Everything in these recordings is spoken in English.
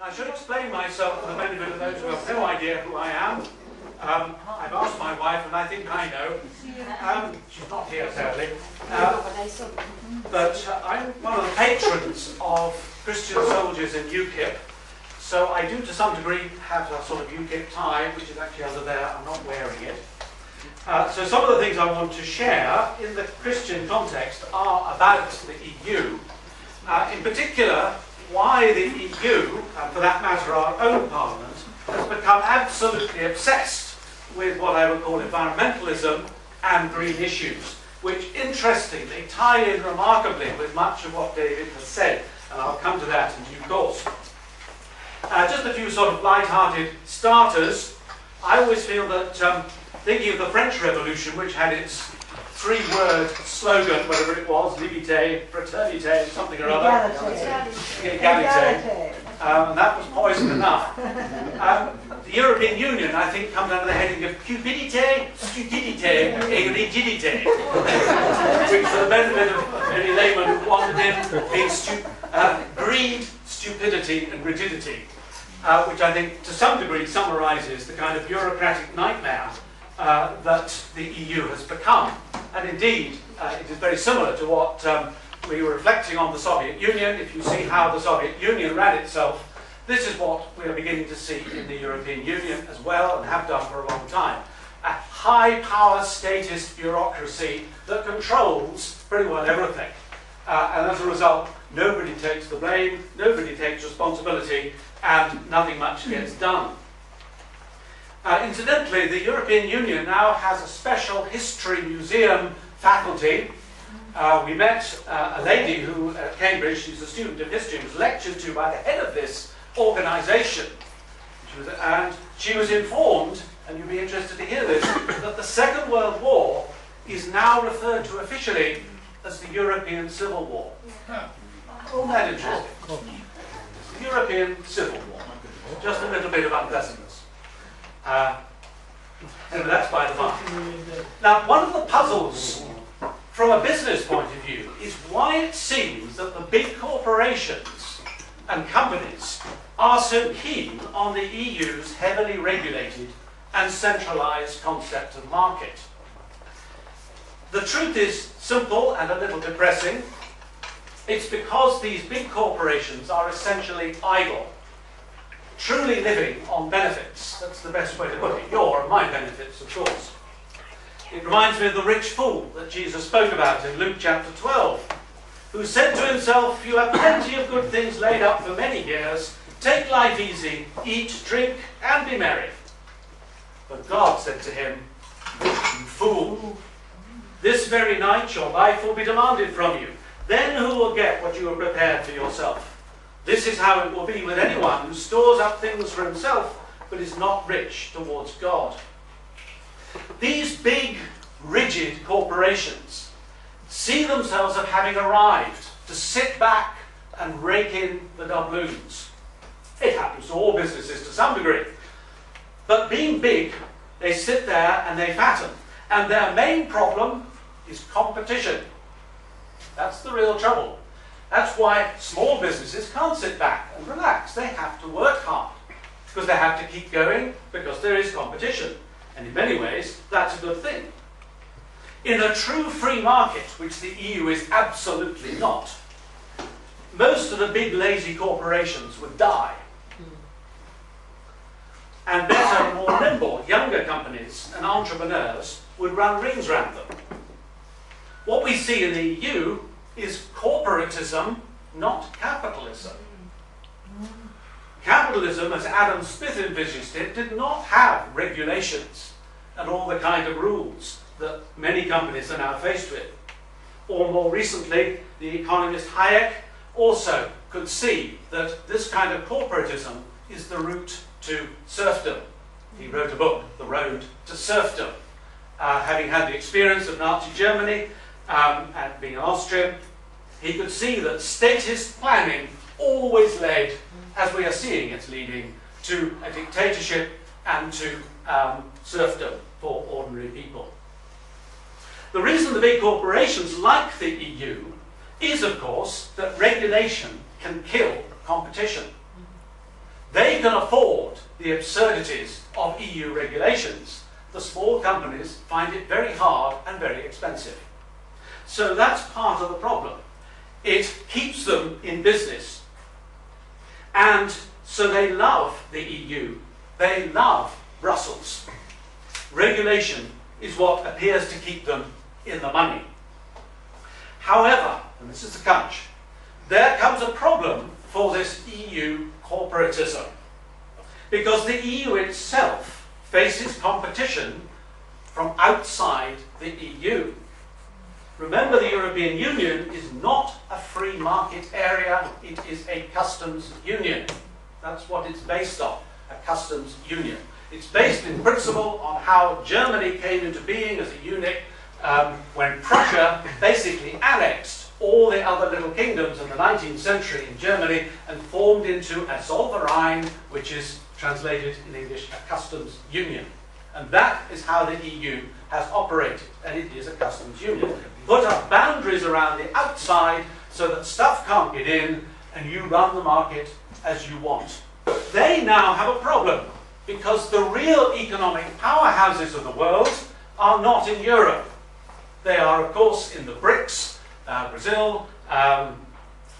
I should explain myself for the benefit of those who have no idea who I am. I've asked my wife, and I think I know. She's not here, sadly. But I'm one of the patrons of Christian soldiers in UKIP. So I do, to some degree, have a sort of UKIP tie, which is actually under there. I'm not wearing it. So some of the things I want to share in the Christian context are about the EU. In particular, why the EU, and for that matter our own Parliament, has become absolutely obsessed with what I would call environmentalism and green issues, which interestingly tie in remarkably with much of what David has said, and I'll come to that in due course. Just a few sort of light-hearted starters. I always feel that thinking of the French Revolution, which had its three-word slogan, whatever it was, liberté, fraternité, something or other. Egalité. And that was poison enough. The European Union, I think, comes under the heading of cupidité, stupidité, et rigidité, which, for the benefit of any layman who wanted in, means greed, stupidity, and rigidity, which I think, to some degree, summarises the kind of bureaucratic nightmare that the EU has become. And indeed, it is very similar to what we were reflecting on the Soviet Union. If you see how the Soviet Union ran itself, this is what we are beginning to see in the European Union as well, and have done for a long time. A high-power statist bureaucracy that controls pretty well everything. And as a result, nobody takes the blame, nobody takes responsibility, and nothing much gets done. Incidentally, the European Union now has a special history museum faculty. We met a lady who, at Cambridge, she's a student of history, was lectured to by the head of this organisation. And she was informed, and you'll be interested to hear this, that the Second World War is now referred to officially as the European Civil War. Isn't that interesting? The European Civil War. Just a little bit of unpleasantness. Anyway, that's by the by. Now, one of the puzzles from a business point of view is why it seems that the big corporations and companies are so keen on the EU's heavily regulated and centralised concept of market. The truth is simple and a little depressing. It's because these big corporations are essentially idle, truly living on benefits. That's the best way to put it. Your and my benefits, of course. It reminds me of the rich fool that Jesus spoke about in Luke chapter 12, who said to himself, "You have plenty of good things laid up for many years. Take life easy, eat, drink, and be merry." But God said to him, "You fool, this very night your life will be demanded from you. Then who will get what you have prepared for yourself? This is how it will be with anyone who stores up things for himself, but is not rich towards God." These big, rigid corporations see themselves as having arrived to sit back and rake in the doubloons. It happens to all businesses to some degree. But being big, they sit there and they fatten. And their main problem is competition. That's the real trouble. That's why small businesses can't sit back and relax. They have to work hard because they have to keep going because there is competition. And in many ways, that's a good thing. In a true free market, which the EU is absolutely not, most of the big lazy corporations would die. And better, more nimble, younger companies and entrepreneurs would run rings around them. What we see in the EU is corporatism, not capitalism. Capitalism, as Adam Smith envisaged it, did not have regulations and all the kind of rules that many companies are now faced with. Or more recently, the economist Hayek also could see that this kind of corporatism is the route to serfdom. He wrote a book, The Road to Serfdom. Having had the experience of Nazi Germany and being Austrian, he could see that statist planning always led, as we are seeing it's leading, to a dictatorship and to serfdom for ordinary people. The reason the big corporations like the EU is, of course, that regulation can kill competition. they can afford the absurdities of EU regulations. The small companies find it very hard and very expensive. So that's part of the problem. It keeps them in business. And so they love the EU. They love Brussels. Regulation is what appears to keep them in the money. However, and this is the catch, there comes a problem for this EU corporatism, because the EU itself faces competition from outside the EU. Remember, the European Union is not a free market area, it is a customs union. That's what it's based on, a customs union. It's based in principle on how Germany came into being as a unit when Prussia basically annexed all the other little kingdoms in the 19th century in Germany and formed into a Zollverein, which is translated in English a customs union. And that is how the EU has operated, and it is a customs union. Put up boundaries around the outside so that stuff can't get in and you run the market as you want. They now have a problem because the real economic powerhouses of the world are not in Europe. They are, of course, in the BRICS, Brazil,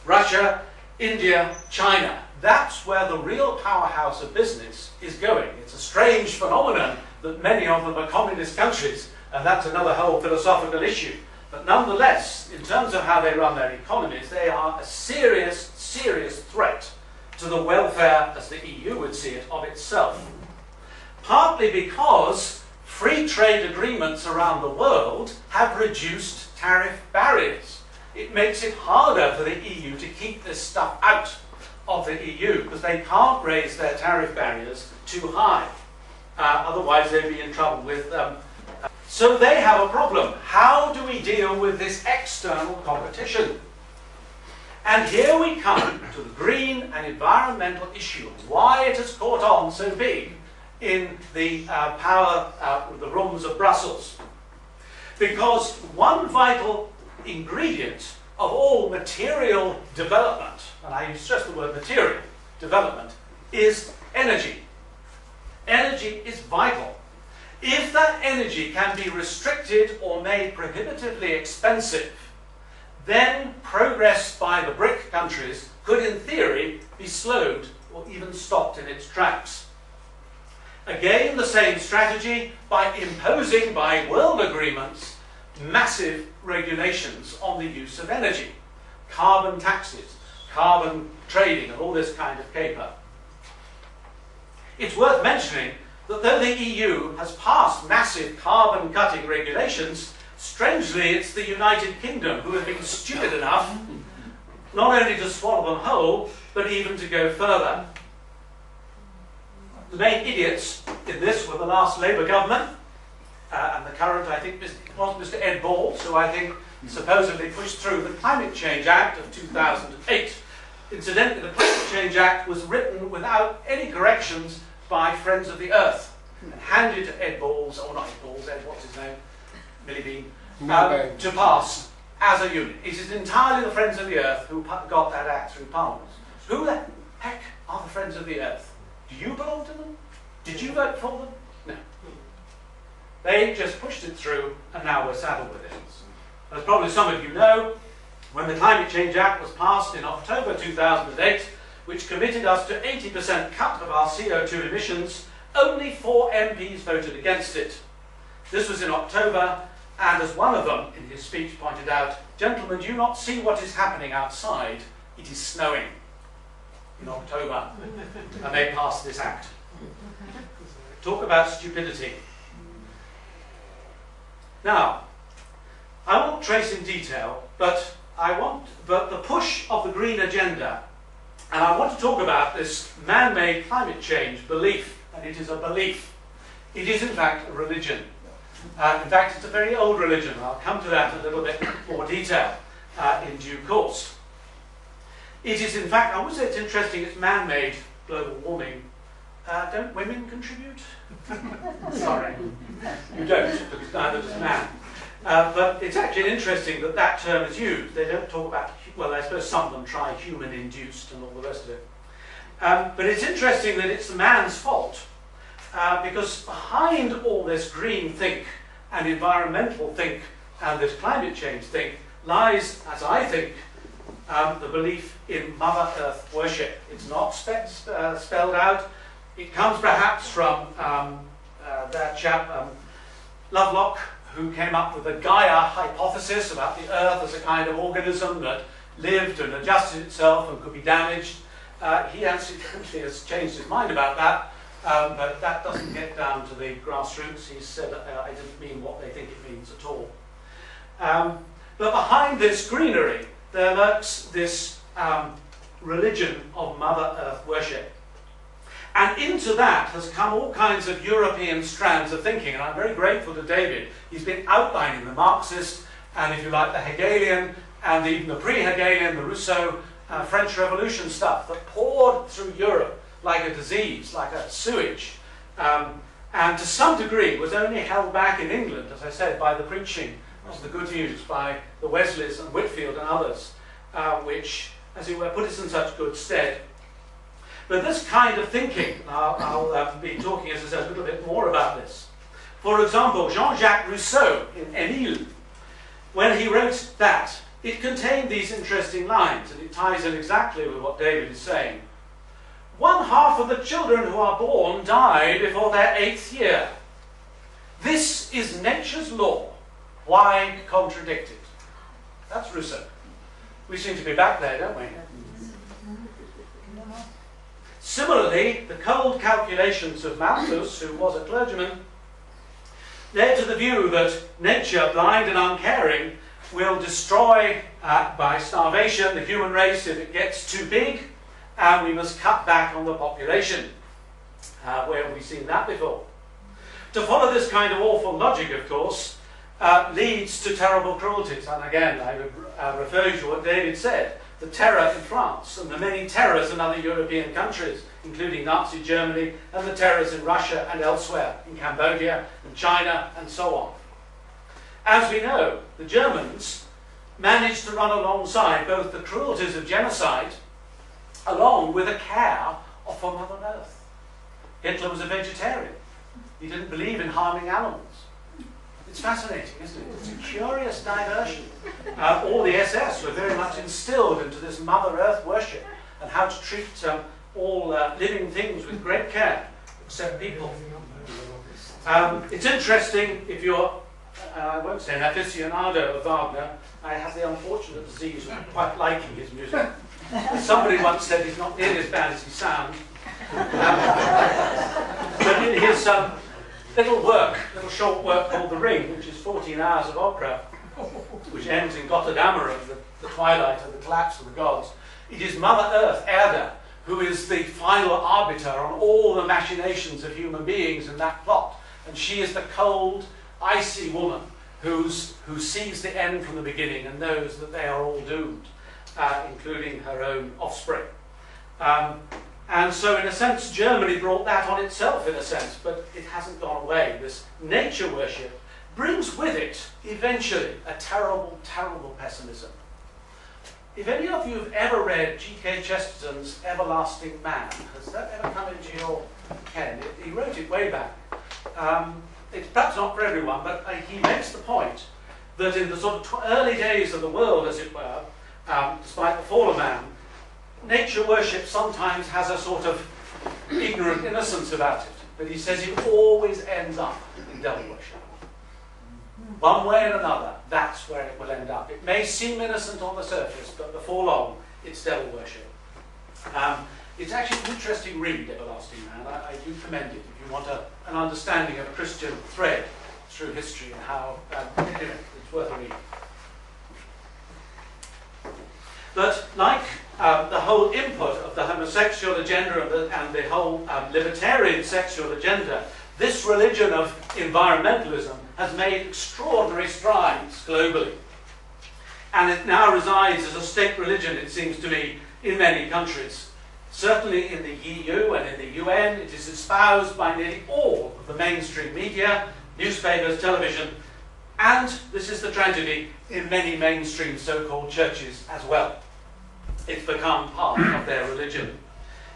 Russia, India, China. That's where the real powerhouse of business is going. It's a strange phenomenon that many of them are communist countries, and that's another whole philosophical issue. But nonetheless, in terms of how they run their economies, they are a serious, serious threat to the welfare, as the EU would see it, of itself. Partly because free trade agreements around the world have reduced tariff barriers. It makes it harder for the EU to keep this stuff out of the EU because they can't raise their tariff barriers too high. Otherwise they'd be in trouble with so they have a problem. How do we deal with this external competition? And here we come to the green and environmental issue, why it has caught on so big in the the rooms of Brussels. Because one vital ingredient of all material development, and I stress the word material development, is energy. Energy is vital. If that energy can be restricted or made prohibitively expensive, then progress by the BRIC countries could, in theory, be slowed or even stopped in its tracks. Again, the same strategy by imposing, by world agreements, massive regulations on the use of energy, carbon taxes, carbon trading, and all this kind of caper. It's worth mentioning that though the EU has passed massive carbon-cutting regulations, strangely it's the United Kingdom who have been stupid enough not only to swallow them whole, but even to go further. The main idiots in this were the last Labour government, and the current, I think, was Mr. Ed Balls, who I think supposedly pushed through the Climate Change Act of 2008. Incidentally, the Climate Change Act was written without any corrections by Friends of the Earth and handed to Ed Balls, or not Ed Balls, Ed, what's his name? Millie Bean, to pass as a unit. It is entirely the Friends of the Earth who got that act through Parliament. Who the heck are the Friends of the Earth? Do you belong to them? Did you vote for them? No. They just pushed it through and now we're saddled with it. As probably some of you know, when the Climate Change Act was passed in October 2008, which committed us to 80% cut of our CO2 emissions, only 4 MPs voted against it. This was in October, and as one of them in his speech pointed out, gentlemen, do you not see what is happening outside? It is snowing in October, and they passed this act. Talk about stupidity. Now, I won't trace in detail, but the push of the green agenda, and I want to talk about this man-made climate change belief, and it is a belief. It is in fact a religion. In fact, it's a very old religion. I'll come to that in a little bit more detail in due course. It is in fact, I would say it's interesting, it's man-made global warming. Don't women contribute? Sorry, you don't, because neither does man. But it's actually interesting that that term is used. They don't talk about, well, I suppose some of them try human-induced and all the rest of it. But it's interesting that it's the man's fault, because behind all this green think and environmental think and this climate change think lies, as I think, the belief in Mother Earth worship. It's not spelled out. It comes perhaps from that chap Lovelock, who came up with the Gaia hypothesis about the Earth as a kind of organism that lived and adjusted itself and could be damaged. He accidentally has changed his mind about that, but that doesn't get down to the grassroots. He said, I didn't mean what they think it means at all. But behind this greenery, there lurks this religion of Mother Earth worship. And into that has come all kinds of European strands of thinking, and I'm very grateful to David. He's been outlining the Marxist, and if you like, the Hegelian, and even the pre-Hegelian, the Rousseau, French Revolution stuff that poured through Europe like a disease, like a sewage, and to some degree was only held back in England, as I said, by the preaching of the good news, by the Wesleys and Whitfield and others, which, as it were, put us in such good stead. But this kind of thinking, I'll be talking, as I said, a little bit more about this. For example, Jean-Jacques Rousseau in Émile, when he wrote that, it contained these interesting lines, and it ties in exactly with what David is saying. 1/2 of the children who are born die before their 8th year. This is nature's law. Why contradict it? That's Rousseau. We seem to be back there, don't we? Similarly, the cold calculations of Malthus, who was a clergyman, led to the view that nature, blind and uncaring, will destroy by starvation the human race if it gets too big, and we must cut back on the population. Where have we seen that before? To follow this kind of awful logic, of course, leads to terrible cruelties. And again, I would refer you to what David said. The terror in France and the many terrors in other European countries, including Nazi Germany, and the terrors in Russia and elsewhere, in Cambodia and China and so on. As we know, the Germans managed to run alongside both the cruelties of genocide along with a care for Mother Earth. Hitler was a vegetarian. He didn't believe in harming animals. It's fascinating, isn't it? It's a curious diversion. All the SS were very much instilled into this Mother Earth worship and how to treat all living things with great care, except people. It's interesting, if you're, I won't say an aficionado of Wagner, I have the unfortunate disease of quite liking his music. Somebody once said he's not nearly as bad as he sounds. But in his little short work called The Ring, which is 14 hours of opera, which ends in Götterdämmerung, the twilight of the collapse of the gods, it is Mother Earth, Erde, who is the final arbiter on all the machinations of human beings in that plot. And she is the cold, icy woman who sees the end from the beginning and knows that they are all doomed, including her own offspring. And so, in a sense, Germany brought that on itself, in a sense, but it hasn't gone away. This nature worship brings with it, eventually, a terrible, terrible pessimism. If any of you have ever read G.K. Chesterton's Everlasting Man, has that ever come into your ken? He wrote it way back. It's perhaps not for everyone, but he makes the point that in the sort of early days of the world, as it were, despite the fall of man, nature worship sometimes has a sort of ignorant innocence about it. But he says it always ends up in devil worship. One way or another, that's where it will end up. It may seem innocent on the surface, but before long, it's devil worship. It's actually an interesting read, Everlasting Man. I do commend it if you want an understanding of a Christian thread through history and how it's worth a read. But like the whole input of the homosexual agenda and the whole libertarian sexual agenda, this religion of environmentalism has made extraordinary strides globally. And it now resides as a state religion, it seems to me, in many countries. Certainly in the EU and in the UN, it is espoused by nearly all of the mainstream media, newspapers, television, and, this is the tragedy, in many mainstream so-called churches as well. It's become part of their religion.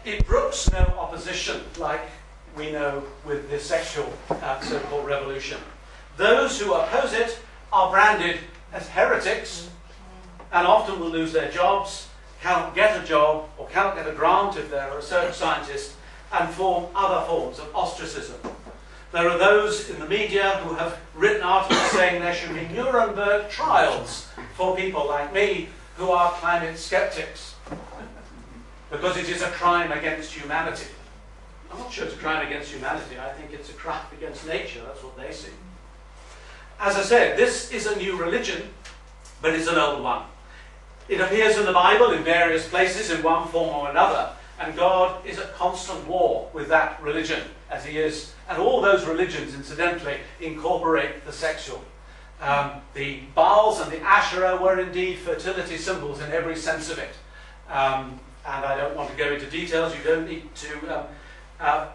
it brooks no opposition like we know with the sexual so-called revolution. Those who oppose it are branded as heretics and often will lose their jobs, cannot get a job or cannot get a grant if they're a research scientist, and form other forms of ostracism. There are those in the media who have written articles saying there should be Nuremberg trials for people like me who are climate skeptics, because it is a crime against humanity. I'm not sure it's a crime against humanity. I think it's a crime against nature. That's what they see. As I said, this is a new religion, but it's an old one. It appears in the Bible in various places in one form or another, and God is at constant war with that religion, as he is. And all those religions, incidentally, incorporate the sexual. The Baals and the Asherah were indeed fertility symbols in every sense of it. And I don't want to go into details. You don't need to, I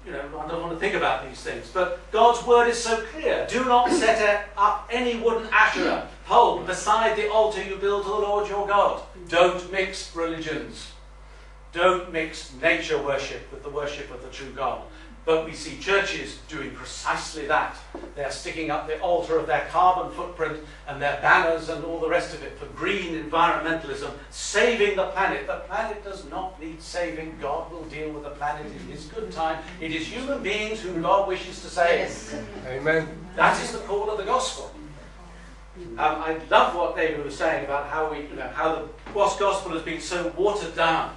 don't want to think about these things. But God's word is so clear. Do not set up any wooden Asherah pole beside the altar you build to the Lord your God. Don't mix religions. Don't mix nature worship with the worship of the true God. But we see churches doing precisely that. They're sticking up the altar of their carbon footprint and their banners and all the rest of it for green environmentalism, saving the planet. The planet does not need saving. God will deal with the planet in his good time. It is human beings whom God wishes to save. Yes. Amen. That is the call of the gospel. I love what David was saying about how the gospel has been so watered down.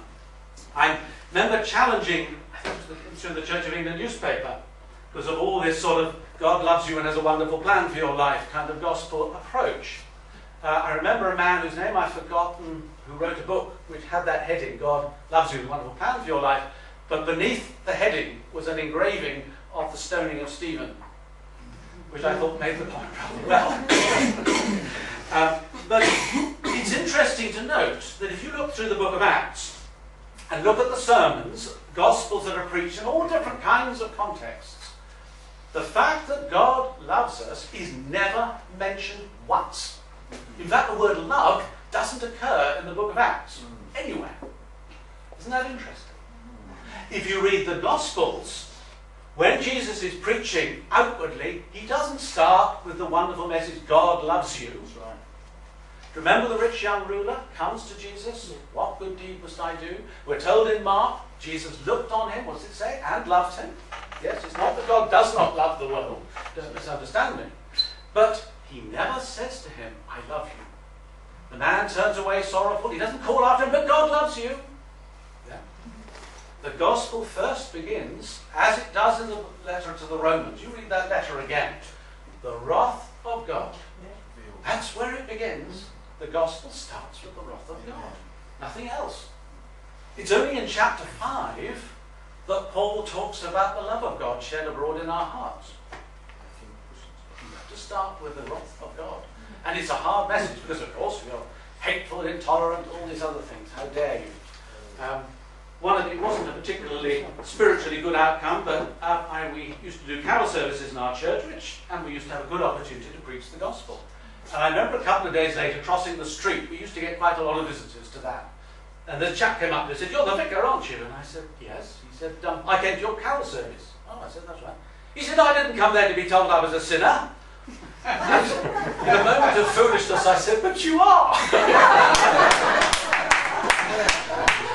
I remember challenging, I think it was through the Church of England newspaper, because of all this sort of God loves you and has a wonderful plan for your life kind of gospel approach. I remember a man whose name I've forgotten who wrote a book which had that heading, God loves you and a wonderful plan for your life, but beneath the heading was an engraving of the stoning of Stephen, which I thought made the point rather well. But it's interesting to note that if you look through the book of Acts, and look at the sermons, gospels that are preached in all different kinds of contexts, the fact that God loves us is never mentioned once. In fact, the word love doesn't occur in the book of Acts anywhere. Isn't that interesting? If you read the Gospels, when Jesus is preaching outwardly, he doesn't start with the wonderful message, God loves you. Remember the rich young ruler comes to Jesus. What good deed must I do? We're told in Mark, Jesus looked on him, what does it say? And loved him. Yes, it's not that God does not love the world. Don't misunderstand me. But he never says to him, I love you. The man turns away sorrowful. He doesn't call after him, but God loves you. Yeah. The gospel first begins, as it does in the letter to the Romans. You read that letter again. The wrath of God. That's where it begins. The gospel starts with the wrath of God. Nothing else. It's only in chapter 5 that Paul talks about the love of God shed abroad in our hearts. You have to start with the wrath of God. And it's a hard message because, of course, we are hateful, intolerant, all these other things. How dare you? It wasn't a particularly spiritually good outcome, but we used to do carol services in our church, and we used to have a good opportunity to preach the gospel. And I remember a couple of days later crossing the street. We used to get quite a lot of visitors to that. And the chap came up and said, "You're the vicar, aren't you?" And I said, "Yes." He said, "I came to your carol service." Oh, I said, "That's right." He said, "I didn't come there to be told I was a sinner." And in a moment of foolishness, I said, "But you are."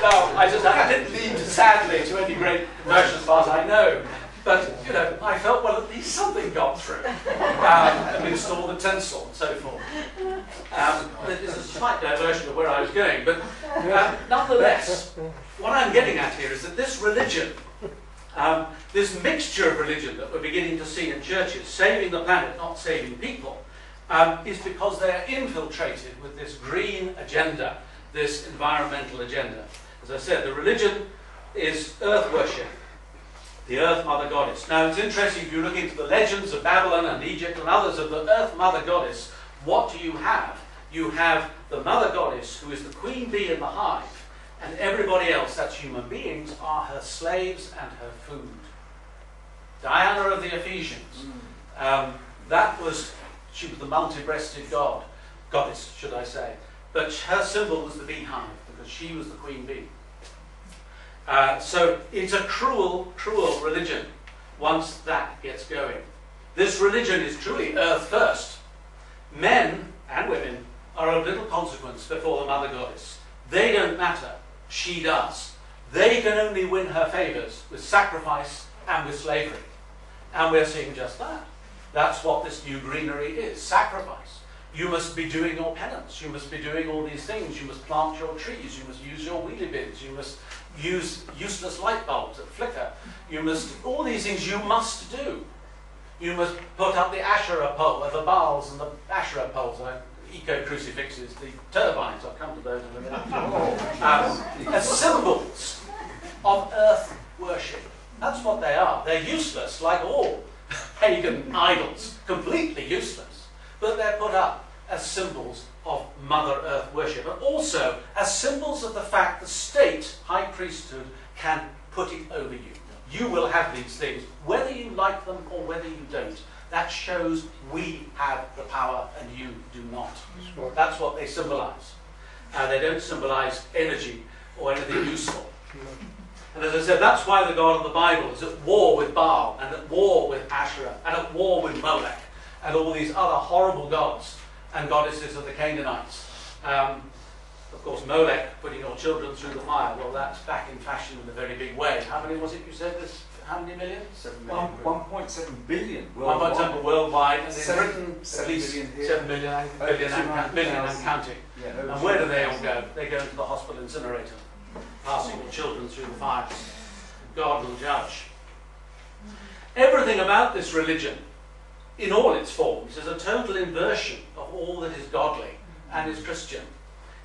No, I didn't lead, sadly, to any great conversion as far as I know. But, I felt, well, at least something got through. Amidst all the tinsel and so forth. There's a slight diversion of where I was going. But nonetheless, what I'm getting at here is that this religion, this mixture of religion that we're beginning to see in churches, saving the planet, not saving people, is because they're infiltrated with this green agenda, this environmental agenda. As I said, the religion is earth worship. The Earth Mother Goddess. Now it's interesting, if you look into the legends of Babylon and Egypt and others of the Earth Mother Goddess, what do you have? You have the Mother Goddess, who is the queen bee in the hive, and everybody else, that's human beings, are her slaves and her food. Diana of the Ephesians. She was the multi-breasted goddess, should I say. But her symbol was the beehive, because she was the queen bee. So it's a cruel, cruel religion once that gets going. This religion is truly earth first. Men and women are of little consequence before the mother goddess. They don't matter. She does. They can only win her favours with sacrifice and with slavery. And we're seeing just that. That's what this new greenery is, sacrifice. You must be doing your penance. You must be doing all these things. You must plant your trees. You must use your wheelie bins. You must use useless light bulbs that flicker. You must, all these things you must do. You must put up the Asherah pole, the Baals and the Asherah poles, eco-crucifixes, the turbines, I'll come to those in a minute, as symbols of earth worship. That's what they are. They're useless, like all pagan idols, completely useless. But they're put up as symbols of Mother Earth worship, and also as symbols of the fact the state, high priesthood, can put it over you. You will have these things, whether you like them or whether you don't. That shows we have the power and you do not. That's what they symbolise. They don't symbolise energy or anything useful. And as I said, that's why the God of the Bible is at war with Baal, and at war with Asherah, and at war with Molech, and all these other horrible gods and goddesses of the Canaanites. Of course, Molech, putting your children through the fire, well, that's back in fashion in a very big way. How many was it you said this? How many million? 7 million. 1.7 billion worldwide. 1.7 worldwide, and in 7, Britain, 7 at least million here. 7 million, billion and counting. Yeah, and where do they all go? They go into the hospital incinerator, passing your children through the fire. God will judge. Everything about this religion, in all its forms, is a total inversion of all that is godly and is Christian,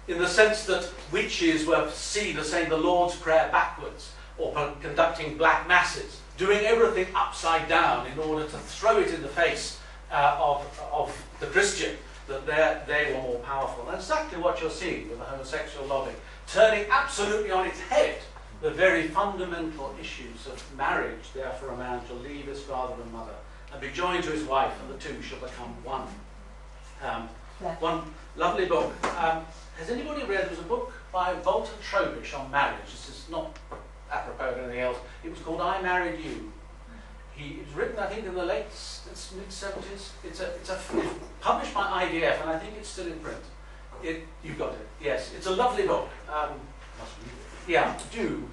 in the sense that witches were seen as saying the Lord's Prayer backwards, or conducting black masses, doing everything upside down in order to throw it in the face of the Christian, that they were more powerful. And exactly what you're seeing with the homosexual lobby, turning absolutely on its head the very fundamental issues of marriage, therefore a man shall leave his father and mother and be joined to his wife, and the two shall become one. One lovely book. Has anybody read, there's a book by Walter Trobisch on marriage. This is not apropos of anything else. It was called I Married You. It was written, I think, in the mid-70s. It's published by IDF, and I think it's still in print. You've got it, yes. It's a lovely book. Yeah, do.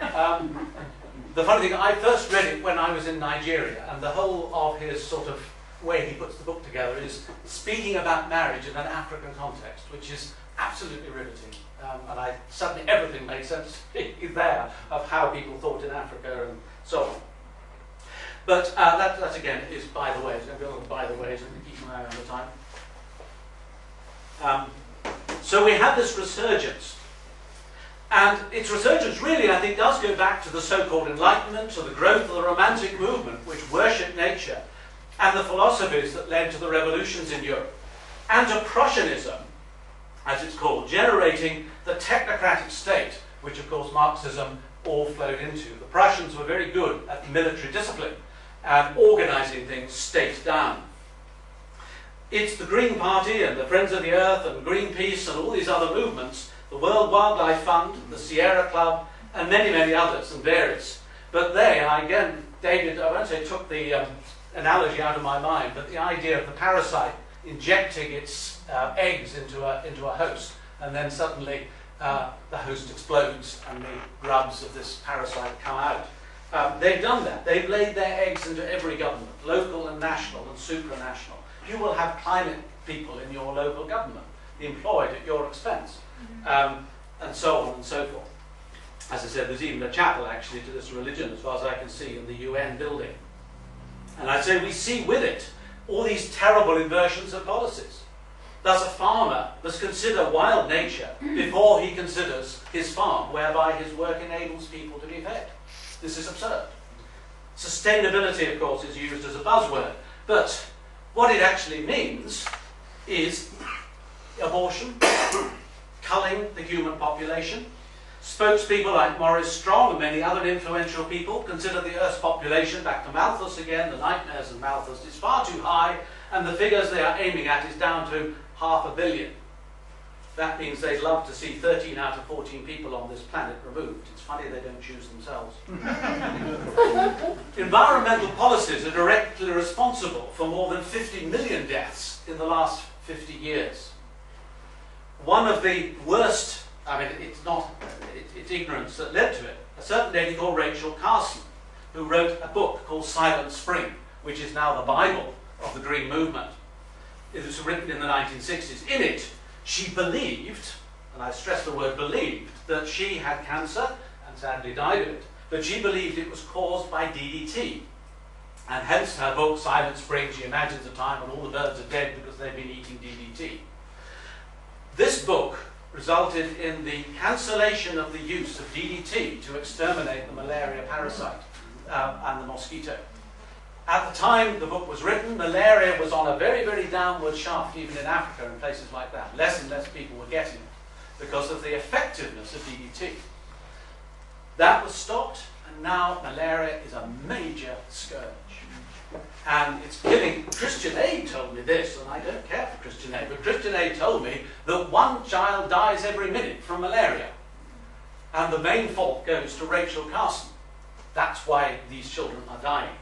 The funny thing, I first read it when I was in Nigeria, and the whole of his sort of way he puts the book together is speaking about marriage in an African context, which is absolutely riveting. And suddenly everything made sense there of how people thought in Africa and so on. But that again is by the way. It's going to be a little by the way, so I'm going to keep my eye on the time. So we have this resurgence. And its resurgence really, I think, does go back to the so-called Enlightenment, to the growth of the Romantic movement, which worshipped nature, and the philosophies that led to the revolutions in Europe, and to Prussianism, as it's called, generating the technocratic state, which of course Marxism all flowed into. The Prussians were very good at military discipline and organising things state down. It's the Green Party and the Friends of the Earth and Greenpeace and all these other movements, the World Wildlife Fund, the Sierra Club, and many, many others and various. But they, and again, David, I won't say took the analogy out of my mind, but the idea of the parasite injecting its eggs into a host, and then suddenly the host explodes and the grubs of this parasite come out. They've done that. They've laid their eggs into every government, local and national and supranational. You will have climate people in your local government, employed at your expense, and so on and so forth. As I said, there's even a chapel actually to this religion, as far as I can see, in the UN building. And I'd say we see with it all these terrible inversions of policies. Thus a farmer must consider wild nature before he considers his farm, whereby his work enables people to be fed. This is absurd. Sustainability, of course, is used as a buzzword, but what it actually means is abortion, culling the human population. Spokespeople like Maurice Strong and many other influential people consider the Earth's population, back to Malthus again, the nightmares of Malthus, is far too high, and the figures they are aiming at is down to 500 million. that means they'd love to see 13 out of 14 people on this planet removed. It's funny they don't choose themselves. Environmental policies are directly responsible for more than 50 million deaths in the last 50 years. One of the worst, it's ignorance that led to it. A certain lady called Rachel Carson, who wrote a book called Silent Spring, which is now the Bible of the Green Movement. It was written in the 1960s. In it, she believed, and I stress the word believed, that she had cancer and sadly died of it, but she believed it was caused by DDT. And hence her book, Silent Spring, she imagines a time when all the birds are dead because they've been eating DDT. This book resulted in the cancellation of the use of DDT to exterminate the malaria parasite and the mosquito. At the time the book was written, malaria was on a very, very downward shaft, even in Africa and places like that. Less and less people were getting it because of the effectiveness of DDT. That was stopped, and now malaria is a major scourge. And it's killing. Christian Aid told me this, and I don't care for Christian Aid, but Christian Aid told me that one child dies every minute from malaria. And the main fault goes to Rachel Carson. That's why these children are dying.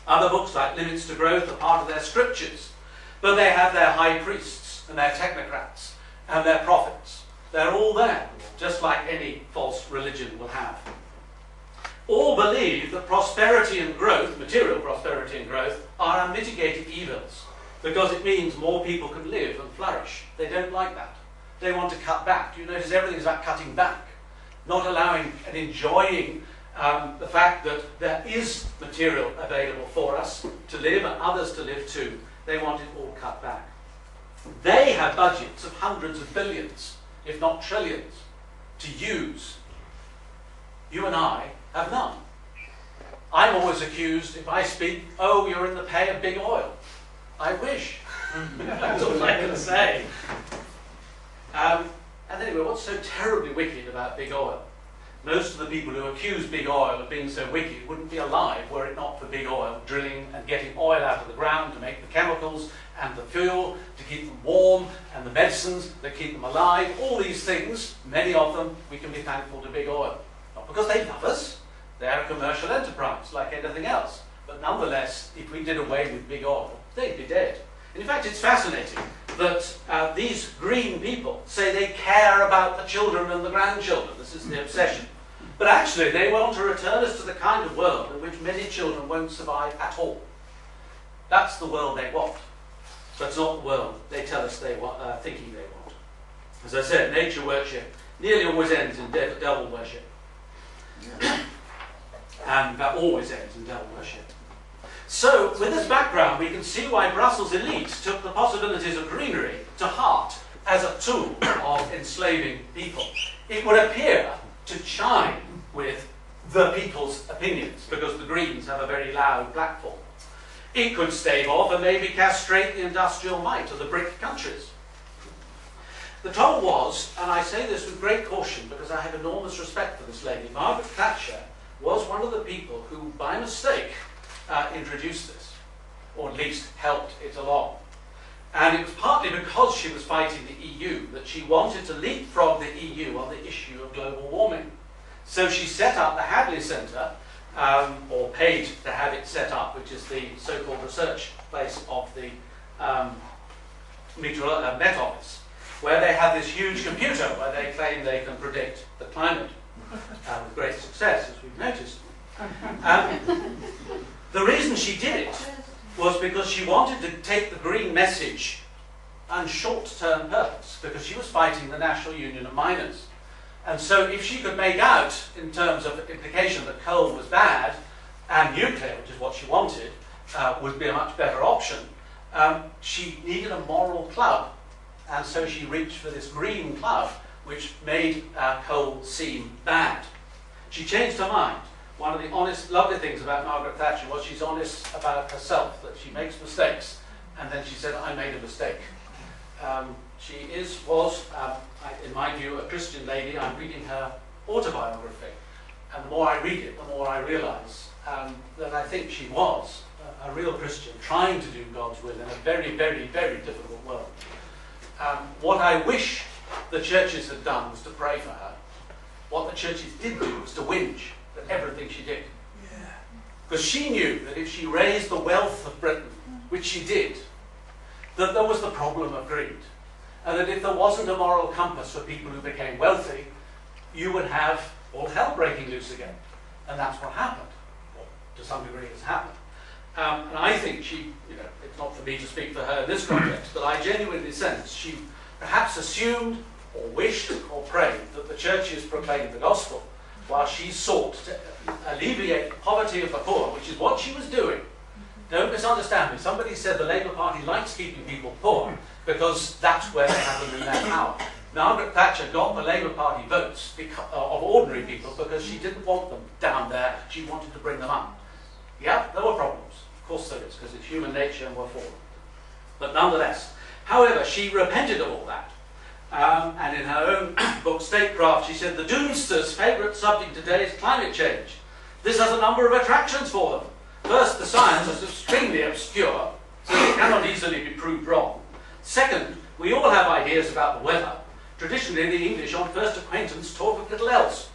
Other books like Limits to Growth are part of their scriptures, but they have their high priests and their technocrats and their prophets. They're all there, just like any false religion will have. All believe that prosperity and growth, material prosperity and growth, are unmitigated evils because it means more people can live and flourish. They don't like that. They want to cut back. You notice everything's about cutting back, not allowing and enjoying the fact that there is material available for us to live and others to live too. They want it all cut back. They have budgets of hundreds of billions, if not trillions, to use. You and I have none. I'm always accused, if I speak, oh, you're in the pay of big oil. I wish. That's all I can say. And anyway, what's so terribly wicked about big oil? Most of the people who accuse big oil of being so wicked wouldn't be alive were it not for big oil drilling and getting oil out of the ground to make the chemicals and the fuel to keep them warm and the medicines that keep them alive. All these things, many of them, we can be thankful to big oil. Not because they love us, they're a commercial enterprise like anything else. But nonetheless, if we did away with big oil, they'd be dead. And in fact, it's fascinating that these green people say they care about the children and the grandchildren. This is the obsession. But actually, they want to return us to the kind of world in which many children won't survive at all. That's the world they want. But it's not the world they tell us they want, thinking they want. As I said, nature worship nearly always ends in devil worship. And that always ends in devil worship. So, with this background, we can see why Brussels elites took the possibilities of greenery to heart as a tool of enslaving people. It would appear to chime with the people's opinions, because the Greens have a very loud platform. It could stave off and maybe castrate the industrial might of the BRIC countries. The trouble was, and I say this with great caution because I have enormous respect for this lady, Margaret Thatcher was one of the people who, by mistake, introduced this, or at least helped it along. And it was partly because she was fighting the EU that she wanted to leapfrog the EU on the issue of global warming. So she set up the Hadley Centre, or paid to have it set up, which is the so-called research place of the Met Office, where they have this huge computer where they claim they can predict the climate with great success, as we've noticed. The reason she did it was because she wanted to take the green message on short-term purpose, because she was fighting the National Union of Miners. And so if she could make out, in terms of implication, that coal was bad, and nuclear, which is what she wanted, would be a much better option, she needed a moral club. And so she reached for this green club, which made coal seem bad. She changed her mind. One of the honest, lovely things about Margaret Thatcher was she's honest about herself, that she makes mistakes, and then she said, I made a mistake. She was, in my view, a Christian lady. I'm reading her autobiography, and the more I read it, the more I realise that I think she was a real Christian, trying to do God's will in a very, very, very difficult world. What I wish the churches had done was to pray for her. What the churches did do was to whinge at everything she did. Because she knew that if she raised the wealth of Britain, which she did, that there was the problem of greed. And that if there wasn't a moral compass for people who became wealthy, you would have all hell breaking loose again. And that's what happened. Or to some degree has happened. And I think she, it's not for me to speak for her in this context, but I genuinely sense she perhaps assumed or wished or prayed that the churches proclaimed the gospel while she sought to alleviate the poverty of the poor, which is what she was doing. Don't misunderstand me. Somebody said the Labour Party likes keeping people poor because that's where they have them in their power. Margaret Thatcher got the Labour Party votes of ordinary people because she didn't want them down there. She wanted to bring them up. Yeah, there were problems. Of course there is, because it's human nature and we're fallen. But nonetheless, however, she repented of all that. And in her own book, Statecraft, she said, the doomster's favourite subject today is climate change. This has a number of attractions for them. First, the science is extremely obscure, so it cannot easily be proved wrong. Second, we all have ideas about the weather. Traditionally, the English on first acquaintance talk of little else.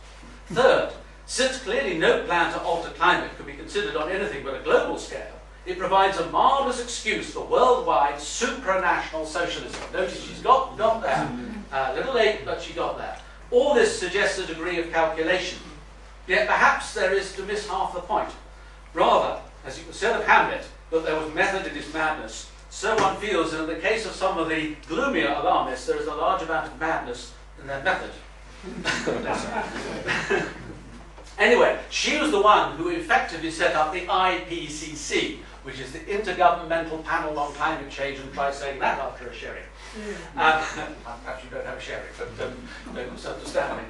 Third, since clearly no plan to alter climate could be considered on anything but a global scale, it provides a marvellous excuse for worldwide supranational socialism. Notice she's got there. A little late, but she got there. All this suggests a degree of calculation. Yet perhaps there is to miss half the point. Rather, as it was said of Hamlet, that there was method in his madness, so one feels that in the case of some of the gloomier alarmists, there is a large amount of madness in their method. Anyway, she was the one who effectively set up the IPCC, which is the Intergovernmental Panel on Climate Change, and try saying that after a sherry. Perhaps you don't have a sherry, but don't misunderstand me.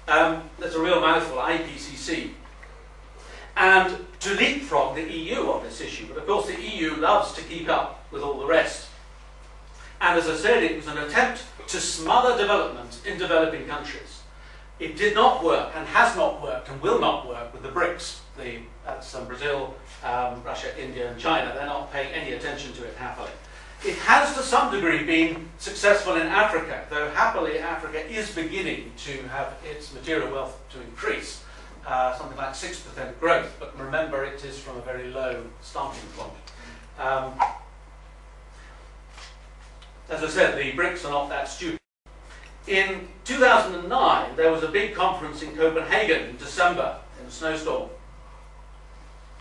That's a real mouthful, IPCC. And to leapfrog the EU on this issue, but of course the EU loves to keep up with all the rest. And as I said, it was an attempt to smother development in developing countries. It did not work, and has not worked, and will not work with the BRICS. That's Brazil, Russia, India, and China. They're not paying any attention to it happily. It has to some degree been successful in Africa, though happily Africa is beginning to have its material wealth to increase. Something like 6% growth, but remember it is from a very low starting point. As I said, the BRICS are not that stupid. In 2009, there was a big conference in Copenhagen in December, in a snowstorm,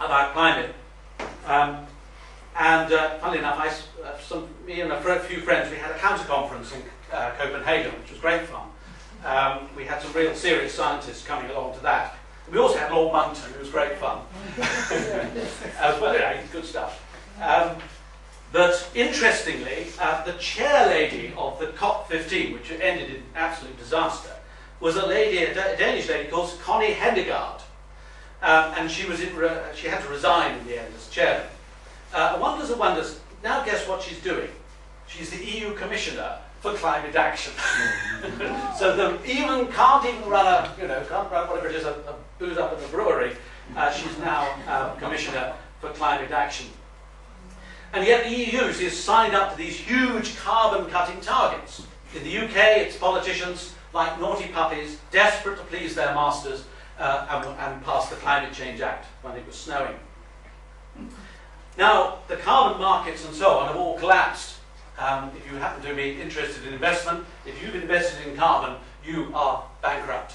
about climate. Funnily enough, me and a few friends, we had a counter-conference in Copenhagen, which was great fun. We had some real serious scientists coming along to that. We also had Lord Monckton, who was great fun. As well, yeah, good stuff. But interestingly, the chair lady of the COP15, which ended in absolute disaster, was a Danish lady called Connie Hedegaard. And she had to resign in the end as chairman. Wonders of wonders, now guess what she's doing? She's the EU Commissioner for Climate Action. So can't even run whatever it is, a booze up at the brewery. She's now Commissioner for Climate Action. And yet the EU is signed up to these huge carbon-cutting targets. In the UK, it's politicians like naughty puppies, desperate to please their masters, and passed the Climate Change Act when it was snowing. Now, the carbon markets and so on have all collapsed. If you happen to be interested in investment, if you've invested in carbon, you are bankrupt.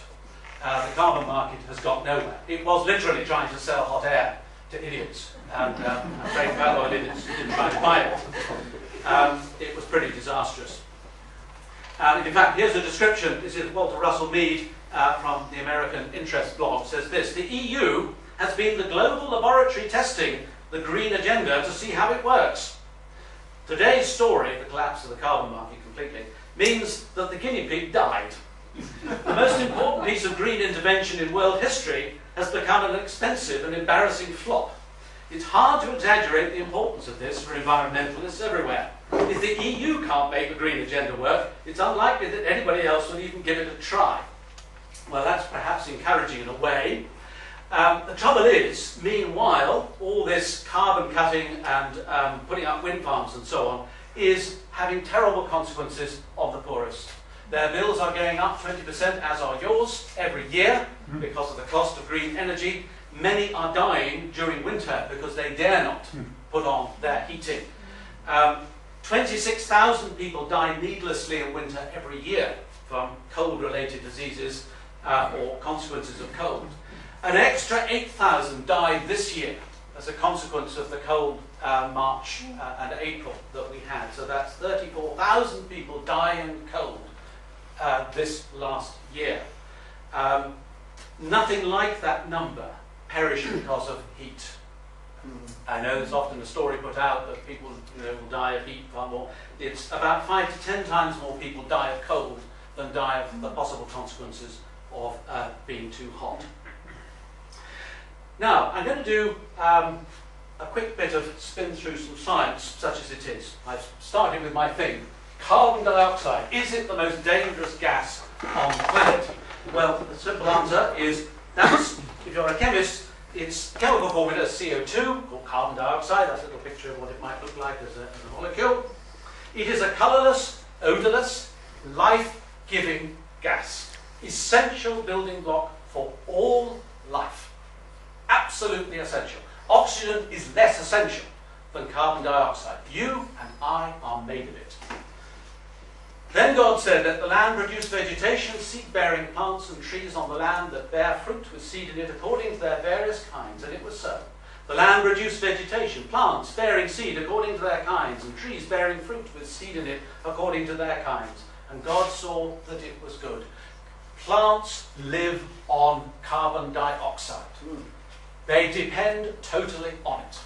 The carbon market has got nowhere. It was literally trying to sell hot air to idiots, and I'm afraid fellow idiots didn't try to buy it. It was pretty disastrous. In fact, here's a description. This is Walter Russell Mead from the American Interest blog. Says this: the EU has been the global laboratory testing the green agenda to see how it works. Today's story, the collapse of the carbon market completely, means that the guinea pig died. The most important piece of green intervention in world history has become an expensive and embarrassing flop. It's hard to exaggerate the importance of this for environmentalists everywhere. If the EU can't make the green agenda work, it's unlikely that anybody else will even give it a try. Well, that's perhaps encouraging in a way. The trouble is, meanwhile, all this carbon cutting and putting up wind farms and so on is having terrible consequences on the poorest. Their bills are going up 20%, as are yours, every year because of the cost of green energy. Many are dying during winter because they dare not put on their heating. 26,000 people die needlessly in winter every year from cold-related diseases or consequences of cold. An extra 8,000 died this year as a consequence of the cold March and April that we had. So that's 34,000 people dying cold this last year. Nothing like that number perished because of heat. I know there's often a story put out that people will die of heat far more. It's about 5 to 10 times more people die of cold than die of the possible consequences of being too hot. Now, I'm going to do a quick bit of spin through some science, such as it is. I've started with my thing. Carbon dioxide. Is it the most dangerous gas on the planet? Well, the simple answer is that's, if you're a chemist, its chemical formula is CO2, called carbon dioxide. That's a little picture of what it might look like as a molecule. It is a colourless, odourless, life-giving gas. Essential building block for all life. Absolutely essential. Oxygen is less essential than carbon dioxide. You and I are made of it. Then God said, let the land produce vegetation, seed-bearing plants and trees on the land that bear fruit with seed in it according to their various kinds. And it was so. The land produced vegetation, plants bearing seed according to their kinds, and trees bearing fruit with seed in it according to their kinds. And God saw that it was good. Plants live on carbon dioxide. They depend totally on it.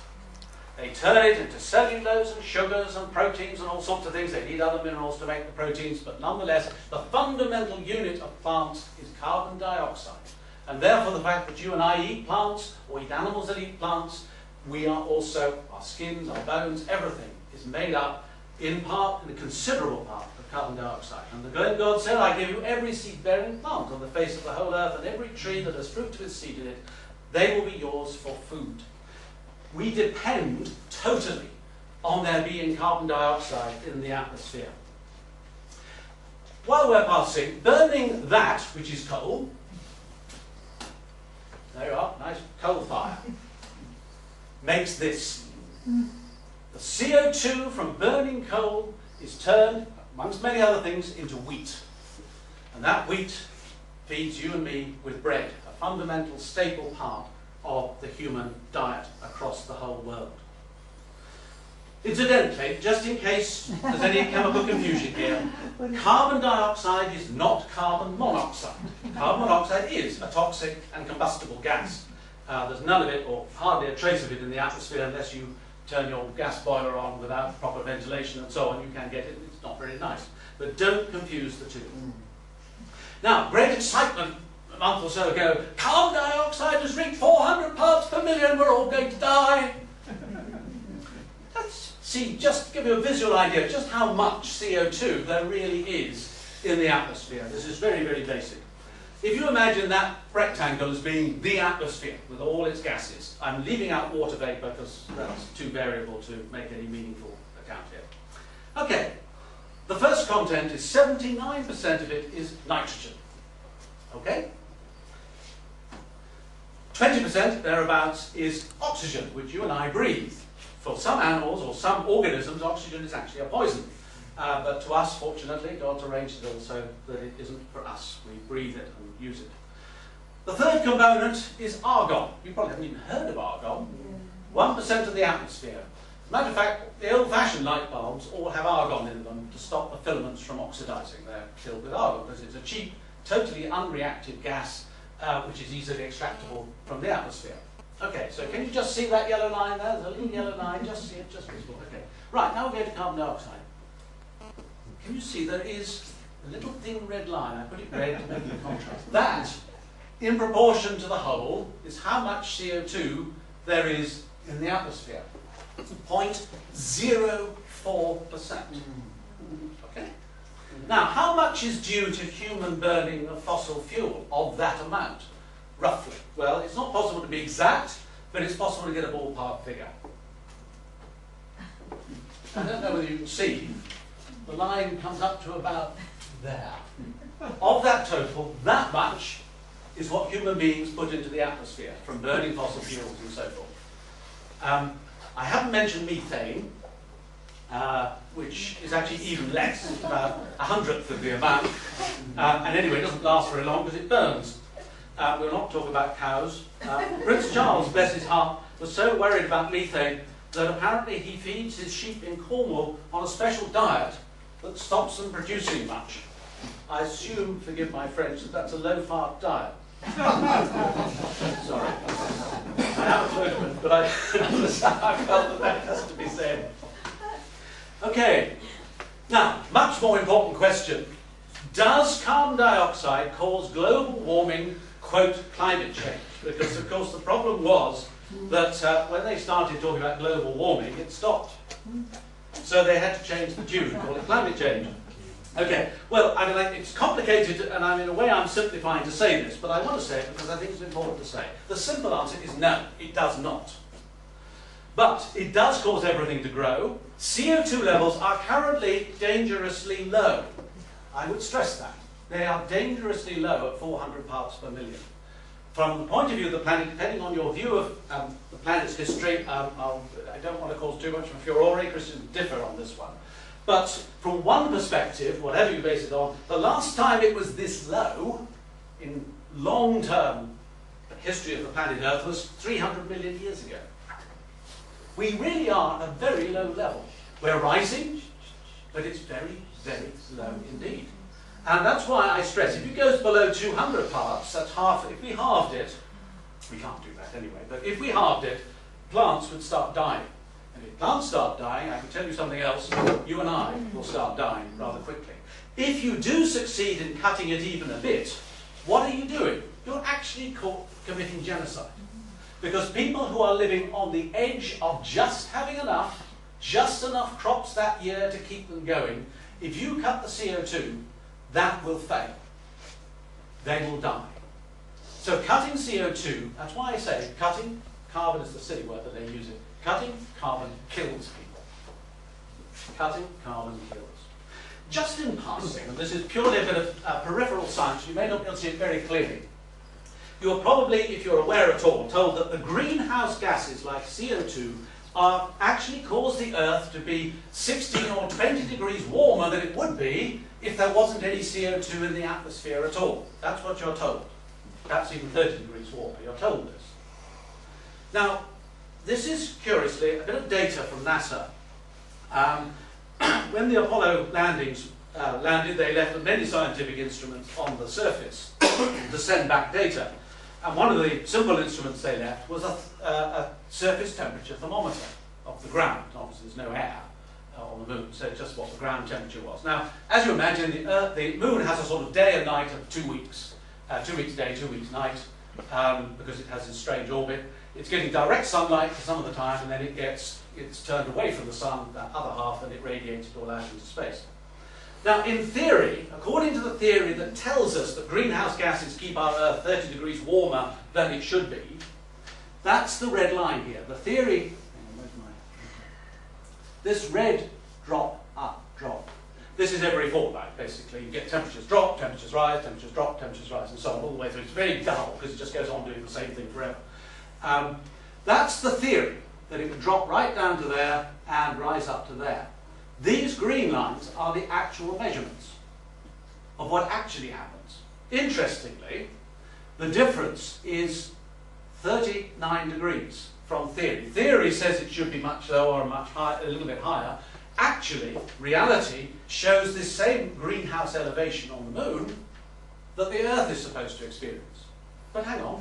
They turn it into cellulose and sugars and proteins and all sorts of things. They need other minerals to make the proteins, but nonetheless, the fundamental unit of plants is carbon dioxide. And therefore, the fact that you and I eat plants, or eat animals that eat plants, we are also, our skins, our bones, everything is made up in part, in a considerable part, of carbon dioxide. And the great God said, I give you every seed-bearing plant on the face of the whole earth, and every tree that has fruit with seed in it, they will be yours for food. We depend totally on there being carbon dioxide in the atmosphere. While we're passing, burning that, which is coal, there you are, nice coal fire, makes this. The CO2 from burning coal is turned, amongst many other things, into wheat. And that wheat feeds you and me with bread, a fundamental staple part of the human diet across the whole world. Incidentally, just in case there's any chemical confusion here, carbon dioxide is not carbon monoxide. Carbon monoxide is a toxic and combustible gas. There's none of it, or hardly a trace of it, in the atmosphere unless you turn your gas boiler on without proper ventilation and so on. You can get it. It's not very nice. But don't confuse the two. Now, great excitement a month or so ago. Carbon dioxide has reached 400 parts per million. We're all going to die. See, just to give you a visual idea just how much CO2 there really is in the atmosphere. This is very, very basic. If you imagine that rectangle as being the atmosphere with all its gases, I'm leaving out water vapour because that's too variable to make any meaningful account here. Okay, the first content is 79% of it is nitrogen. Okay? 20% thereabouts is oxygen, which you and I breathe. For some animals or some organisms, oxygen is actually a poison. But to us, fortunately, God's arranged it all so that it isn't for us. We breathe it and use it. The third component is argon. You probably haven't even heard of argon. 1% of the atmosphere. As a matter of fact, the old-fashioned light bulbs all have argon in them to stop the filaments from oxidizing. They're filled with argon because it's a cheap, totally unreactive gas which is easily extractable from the atmosphere. Okay, so can you just see that yellow line there? There's a little yellow line, just see it, just visible. Okay. Right, now we're going to carbon dioxide. Can you see there is a little thin red line? I put it red to make the contrast. That, in proportion to the whole, is how much CO2 there is in the atmosphere. 0.04%. Okay? Now, how much is due to human burning of fossil fuel of that amount? Roughly. Well, it's not possible to be exact, but it's possible to get a ballpark figure. I don't know whether you can see. The line comes up to about there. Of that total, that much is what human beings put into the atmosphere from burning fossil fuels and so forth. I haven't mentioned methane, which is actually even less, it's about 1/100th of the amount. And anyway, it doesn't last very long because it burns. We'll not talk about cows. Prince Charles, bless his heart, was so worried about methane that apparently he feeds his sheep in Cornwall on a special diet that stops them producing much. I assume, forgive my French, that that's a low-fat diet. Sorry. I am a clergyman, but I felt that has to be said. Okay. Now, much more important question. Does carbon dioxide cause global warming, quote, climate change? Because, of course, the problem was that when they started talking about global warming, it stopped. So they had to change the tune, call it climate change. Okay, well, I mean, like, it's complicated, and in a way I'm simplifying to say this, but I want to say it because I think it's important to say. The simple answer is no, it does not. But it does cause everything to grow. CO2 levels are currently dangerously low. I would stress that. They are dangerously low at 400 parts per million. From the point of view of the planet, depending on your view of the planet's history, I don't want to cause too much of a furore. Christians differ on this one. But from one perspective, whatever you base it on, the last time it was this low in long-term history of the planet Earth was 300 million years ago. We really are at a very low level. We're rising, but it's very, very low indeed. And that's why I stress, if it goes below 200 parts, that's half. If we halved it, we can't do that anyway, but if we halved it, plants would start dying. And if plants start dying, I can tell you something else, you and I will start dying rather quickly. If you do succeed in cutting it even a bit, what are you doing? You're actually committing genocide. Because people who are living on the edge of just having enough, just enough crops that year to keep them going, if you cut the CO2, that will fail. They will die. So cutting CO2, that's why I say cutting, carbon is the silly word that they use it. Cutting carbon kills people. Cutting carbon kills. Just in passing, and this is purely a bit of peripheral science, you may not be able to see it very clearly. You're probably, if you're aware at all, told that the greenhouse gases like CO2 actually cause the Earth to be 16 or 20 degrees warmer than it would be if there wasn't any CO2 in the atmosphere at all. That's what you're told. Perhaps even 30 degrees warmer. You're told this. Now, this is, curiously, a bit of data from NASA. When the Apollo landings landed, they left many scientific instruments on the surface to send back data. And one of the simple instruments they left was a surface temperature thermometer of the ground. Obviously, there's no air on the moon, so it's just what the ground temperature was. Now, as you imagine, the moon has a sort of day and night of 2 weeks. 2 weeks day, 2 weeks night, because it has this strange orbit. It's getting direct sunlight for some of the time, and then it's turned away from the sun, that other half, and it radiates it all out into space. Now, in theory, according to the theory that tells us that greenhouse gases keep our Earth 30 degrees warmer than it should be, that's the red line here. The theory, this red drop, up, drop. This is every fortnight, basically. You get temperatures drop, temperatures rise, temperatures drop, temperatures rise, and so on, all the way through. It's very dull, because it just goes on doing the same thing forever. That's the theory, that it would drop right down to there and rise up to there. These green lines are the actual measurements of what actually happens. Interestingly, the difference is 39 degrees from theory. Theory says it should be much lower or much higher, a little bit higher. Actually, reality shows this same greenhouse elevation on the moon that the Earth is supposed to experience. But hang on,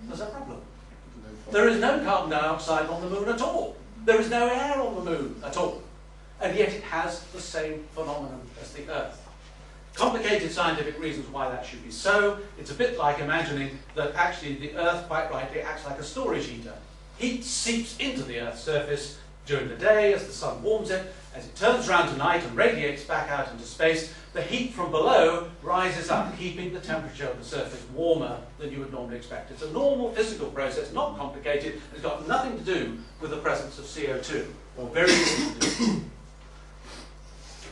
there's a problem. There is no carbon dioxide on the moon at all. There is no air on the moon at all. And yet it has the same phenomenon as the Earth. Complicated scientific reasons why that should be so. It's a bit like imagining that actually the Earth, quite rightly, acts like a storage heater. Heat seeps into the Earth's surface during the day as the sun warms it. As it turns around to night and radiates back out into space, the heat from below rises up, keeping the temperature of the surface warmer than you would normally expect. It's a normal physical process, not complicated. It's got nothing to do with the presence of CO2, or very little to do.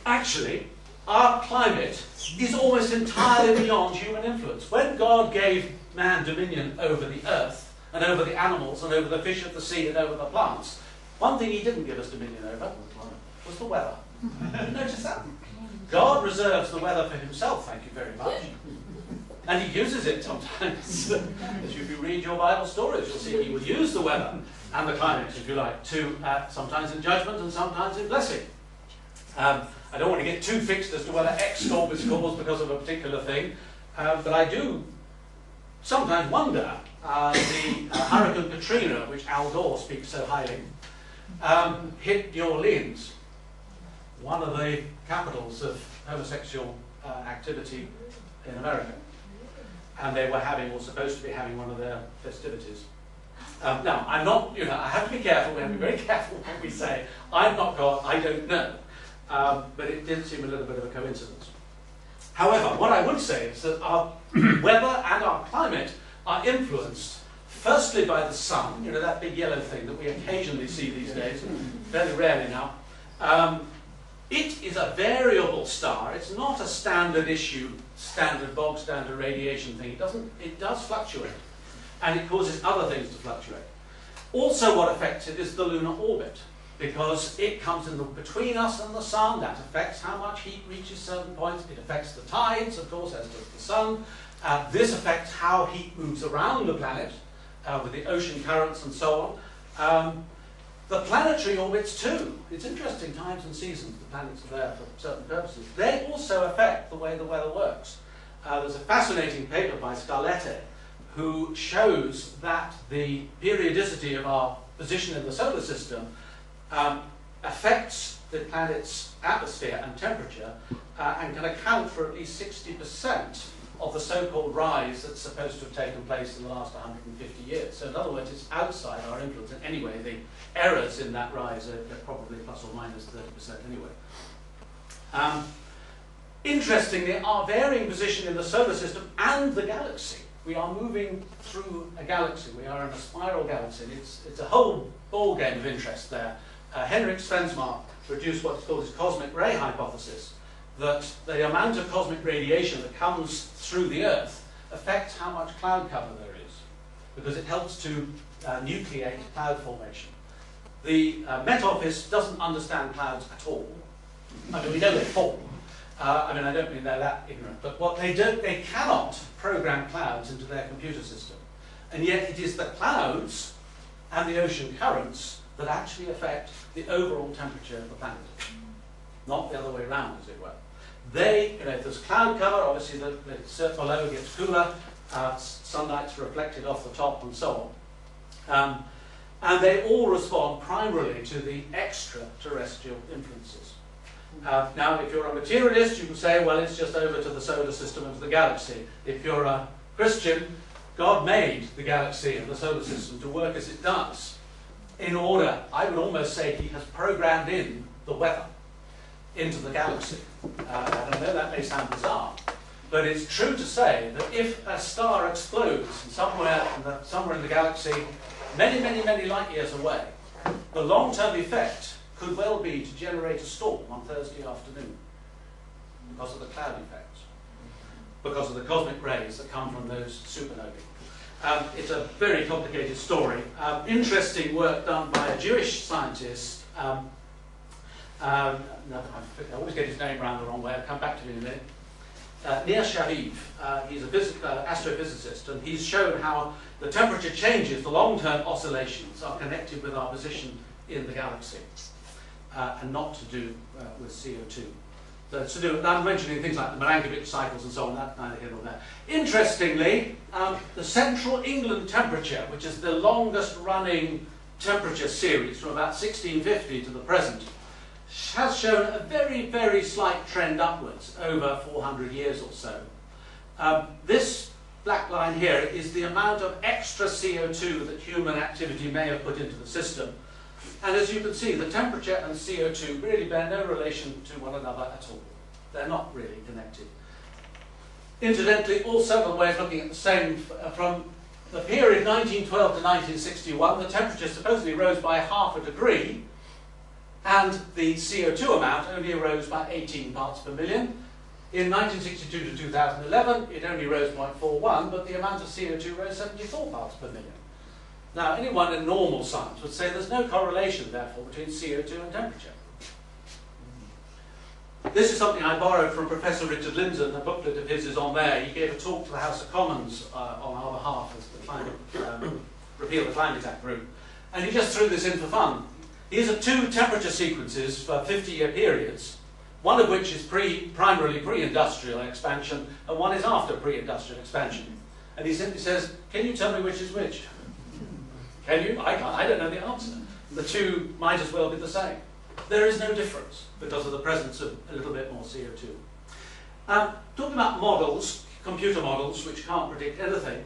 Actually, our climate is almost entirely beyond human influence. When God gave man dominion over the earth, and over the animals, and over the fish of the sea, and over the plants, one thing he didn't give us dominion over was the weather. Notice that? God reserves the weather for himself, thank you very much. And he uses it sometimes. As you read your Bible stories, you'll see he will use the weather and the climate, if you like, to sometimes in judgment and sometimes in blessing. I don't want to get too fixed as to whether X storm is caused because of a particular thing, but I do sometimes wonder, the Hurricane Katrina, which Al Gore speaks so highly, hit New Orleans, one of the capitals of homosexual activity in America. And they were having, or supposed to be having, one of their festivities. Now, I'm not, I have to be careful, we have to be very careful when we say, I'm not God, I don't know. But it did seem a little bit of a coincidence. However, what I would say is that our weather and our climate are influenced firstly by the sun, that big yellow thing that we occasionally see these days, very rarely now. It is a variable star. It's not a standard issue, bog standard radiation thing. It does fluctuate, and it causes other things to fluctuate. Also, what affects it is the lunar orbit, because it comes in between us and the sun. That affects how much heat reaches certain points. It affects the tides, of course, as does the sun. This affects how heat moves around the planet, with the ocean currents and so on. The planetary orbits too. It's interesting, times and seasons, the planets are there for certain purposes. They also affect the way the weather works. There's a fascinating paper by Scarlett who shows that the periodicity of our position in the solar system affects the planet's atmosphere and temperature and can account for at least 60% of the so-called rise that's supposed to have taken place in the last 150 years. So in other words, it's outside our influence. And anyway, the errors in that rise are probably plus or minus 30% anyway. Interestingly, our varying position in the solar system and the galaxy, we are moving through a galaxy. We are in a spiral galaxy. And it's a whole ball game of interest there. Henrik Svensmark produced what's called his cosmic ray hypothesis, that the amount of cosmic radiation that comes through the Earth affects how much cloud cover there is, because it helps to nucleate cloud formation. The Met Office doesn't understand clouds at all. I mean, we know they form. I don't mean they're that ignorant, but what they cannot program clouds into their computer system. And yet it is the clouds and the ocean currents that actually affect the overall temperature of the planet, not the other way around, as it were. If there's cloud cover, obviously the surface below gets cooler, sunlight's reflected off the top and so on. And they all respond primarily to the extraterrestrial influences. Now, if you're a materialist, you can say, well, it's just over to the solar system and to the galaxy. If you're a Christian, God made the galaxy and the solar system to work as it does in order, I would almost say he has programmed in the weather into the galaxy. I know that may sound bizarre, but it's true to say that if a star explodes somewhere in the galaxy, many, many, many light years away, the long-term effect could well be to generate a storm on Thursday afternoon because of the cloud effects, because of the cosmic rays that come from those supernovae. It's a very complicated story. Interesting work done by a Jewish scientist. I always get his name around the wrong way. I'll come back to him in a minute. Nir Shaviv, he's an astrophysicist, and he's shown how the temperature changes, the long-term oscillations are connected with our position in the galaxy, and not to do with CO2. So it's to do, I'm mentioning things like the Milankovitch cycles and so on, that's neither here nor there. Interestingly, the Central England temperature, which is the longest running temperature series from about 1650 to the present, has shown a very, very slight trend upwards over 400 years or so. This black line here is the amount of extra CO2 that human activity may have put into the system. And as you can see, the temperature and CO2 really bear no relation to one another at all. They're not really connected. Incidentally, also another way of looking at the same, from the period 1912 to 1961, the temperature supposedly rose by 0.5 degree. and the CO2 amount only rose by 18 parts per million. In 1962 to 2011, it only rose 0.41, but the amount of CO2 rose 74 parts per million. Now, anyone in normal science would say there's no correlation, therefore, between CO2 and temperature. This is something I borrowed from Professor Richard Lindzen. A booklet of his is on there. He gave a talk to the House of Commons on our behalf as the climate, Repeal the Climate Act group. And he just threw this in for fun. These are two temperature sequences for 50-year periods, one of which is primarily pre-industrial expansion, and one is after pre-industrial expansion. And he simply says, can you tell me which is which? Can you? I can't. I don't know the answer. The two might as well be the same. There is no difference because of the presence of a little bit more CO2. Talking about models, computer models, which can't predict anything,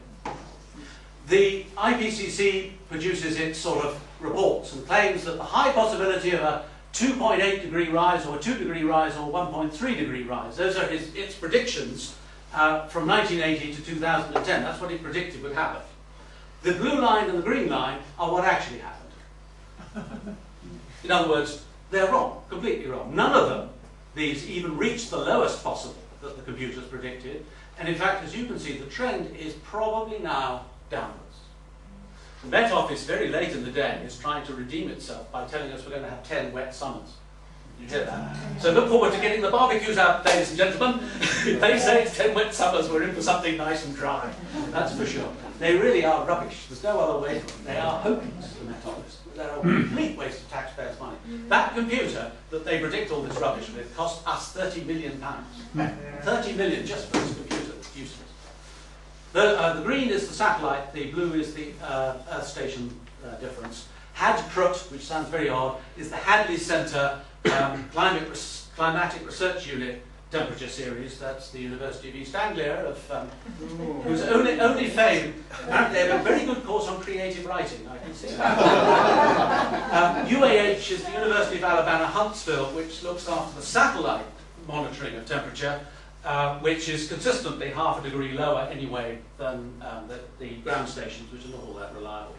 the IPCC produces its sort of reports and claims that the high possibility of a 2.8 degree rise or a 2 degree rise or 1.3 degree rise, those are its predictions from 1980 to 2010. That's what he predicted would happen. The blue line and the green line are what actually happened. In other words, they're wrong, completely wrong. None of them, these, even reached the lowest possible that the computers predicted. And in fact, as you can see, the trend is probably now downwards. The Met Office, very late in the day, is trying to redeem itself by telling us we're going to have 10 wet summers. You hear that? So look forward to getting the barbecues out, ladies and gentlemen. If they say it's 10 wet summers, we're in for something nice and dry. That's for sure. They really are rubbish. There's no other way for them. They are hopeless, the Met Office. They're a complete waste of taxpayers' money. That computer that they predict all this rubbish with cost us £30 million. 30 million just for this computer that's useless. The green is the satellite, the blue is the Earth station difference. HADCRUT, which sounds very odd, is the Hadley Centre Climatic Research Unit temperature series. That's the University of East Anglia, whose only fame, apparently they have a very good course on creative writing, I can see that. UAH is the University of Alabama, Huntsville, which looks after the satellite monitoring of temperature, which is consistently half a degree lower anyway than the ground stations, which are not all that reliable.